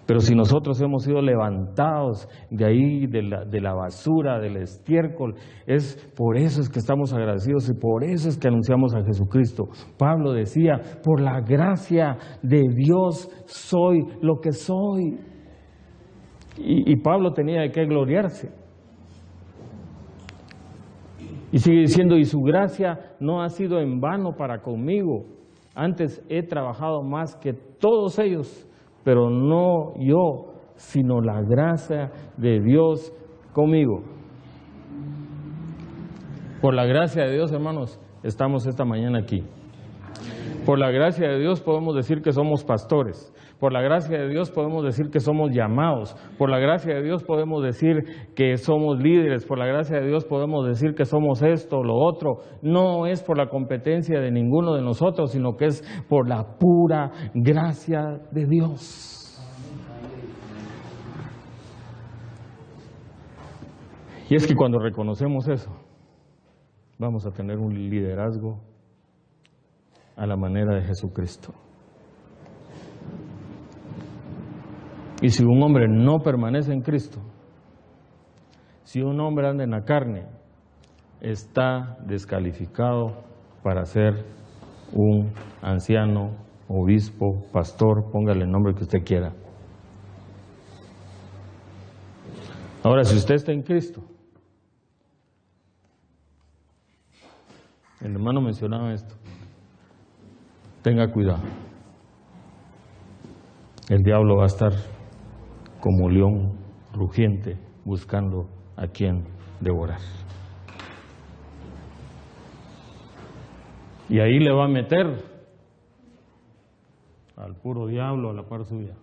Pero si nosotros hemos sido levantados de ahí, de la basura, del estiércol, es por eso es que estamos agradecidos y por eso es que anunciamos a Jesucristo. Pablo decía: por la gracia de Dios soy lo que soy. Y Pablo tenía de qué gloriarse. Y sigue diciendo: y su gracia no ha sido en vano para conmigo. Antes he trabajado más que todos ellos, pero no yo, sino la gracia de Dios conmigo. Por la gracia de Dios, hermanos, estamos esta mañana aquí. Por la gracia de Dios podemos decir que somos pastores. Por la gracia de Dios podemos decir que somos llamados. Por la gracia de Dios podemos decir que somos líderes. Por la gracia de Dios podemos decir que somos esto o lo otro. No es por la competencia de ninguno de nosotros, sino que es por la pura gracia de Dios. Y es que cuando reconocemos eso, vamos a tener un liderazgo a la manera de Jesucristo. Y si un hombre no permanece en Cristo, si un hombre anda en la carne, está descalificado para ser un anciano, obispo, pastor, póngale el nombre que usted quiera. Ahora, si usted está en Cristo, el hermano mencionaba esto, tenga cuidado. El diablo va a estar como león rugiente buscando a quien devorar. Y ahí le va a meter al puro diablo a la par suya.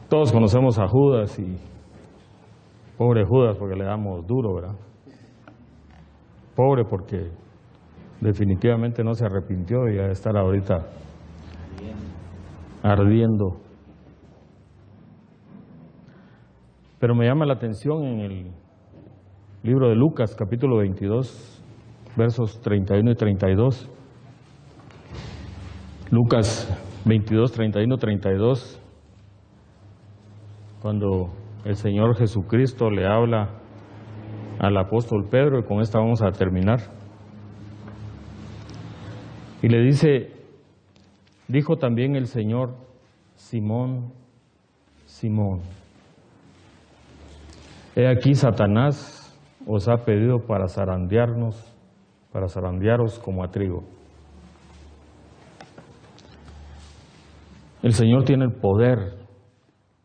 Todos conocemos a Judas y pobre Judas porque le damos duro, ¿verdad? Pobre porque definitivamente no se arrepintió y ha de estar ahorita ardiendo. Pero me llama la atención en el libro de Lucas, capítulo 22, versos 31 y 32. Lucas 22, 31, 32. Cuando el Señor Jesucristo le habla al apóstol Pedro, y con esta vamos a terminar. Y le dice: dijo también el Señor: Simón, Simón, he aquí Satanás os ha pedido para zarandearos como a trigo. El Señor tiene el poder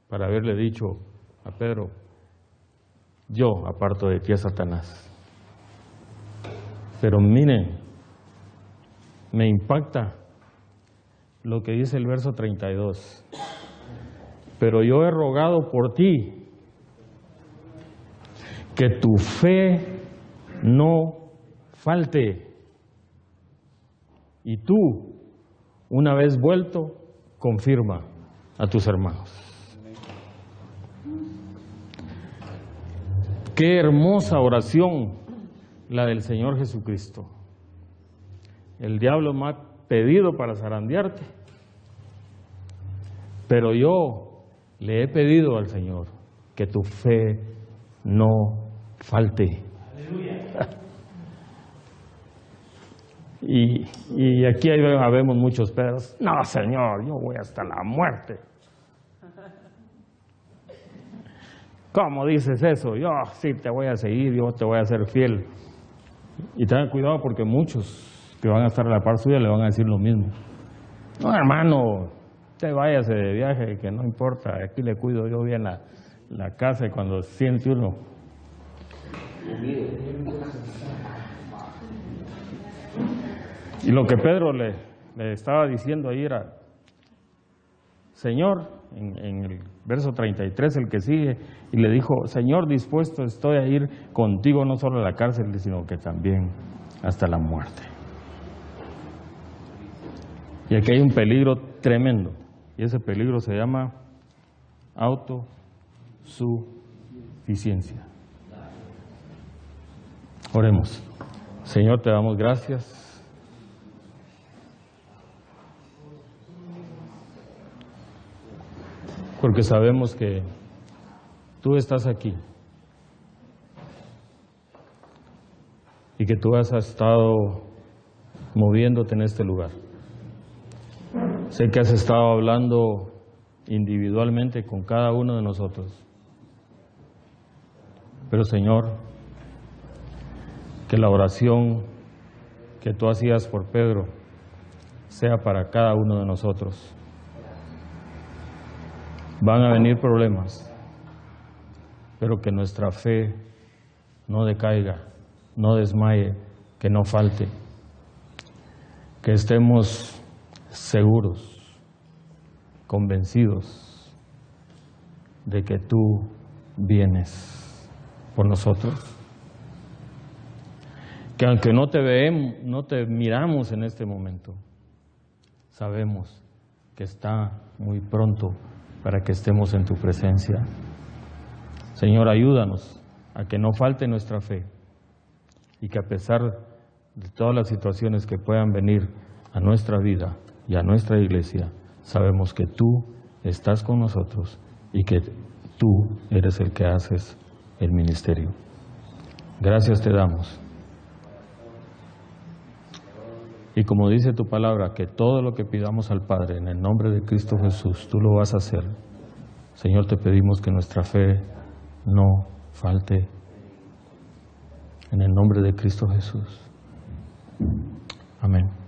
para haberle dicho a Pedro: yo aparto de ti a Satanás. Pero miren, me impacta lo que dice el verso 32. Pero yo he rogado por ti que tu fe no falte. Y tú, una vez vuelto, confirma a tus hermanos. Qué hermosa oración la del Señor Jesucristo. El diablo me ha pedido para zarandearte, pero yo le he pedido al Señor que tu fe no falte. Y aquí habemos muchos Pedros. No, Señor, yo voy hasta la muerte. ¿Cómo dices eso? Yo sí te voy a seguir, yo te voy a ser fiel. Y tengan cuidado porque muchos que van a estar a la par suya le van a decir lo mismo. No, hermano, te váyase de viaje, que no importa, aquí le cuido yo bien la casa y cuando siente uno. Y lo que Pedro le estaba diciendo ahí era, Señor, en el verso 33, el que sigue, y le dijo, Señor, dispuesto estoy a ir contigo no solo a la cárcel, sino que también hasta la muerte. Y aquí hay un peligro tremendo, y ese peligro se llama autosuficiencia. Oremos. Señor, te damos gracias porque sabemos que tú estás aquí y que tú has estado moviéndote en este lugar. Sé que has estado hablando individualmente con cada uno de nosotros, pero Señor, que la oración que tú hacías por Pedro sea para cada uno de nosotros. Van a venir problemas, pero que nuestra fe no decaiga, no desmaye, que no falte, que estemos seguros, convencidos de que tú vienes por nosotros. Que aunque no te miramos en este momento, sabemos que está muy pronto para que estemos en tu presencia. Señor, ayúdanos a que no falte nuestra fe y que a pesar de todas las situaciones que puedan venir a nuestra vida y a nuestra iglesia, sabemos que tú estás con nosotros y que tú eres el que haces el ministerio. Gracias te damos. Y como dice tu palabra, que todo lo que pidamos al Padre en el nombre de Cristo Jesús, tú lo vas a hacer. Señor, te pedimos que nuestra fe no falte. En el nombre de Cristo Jesús. Amén.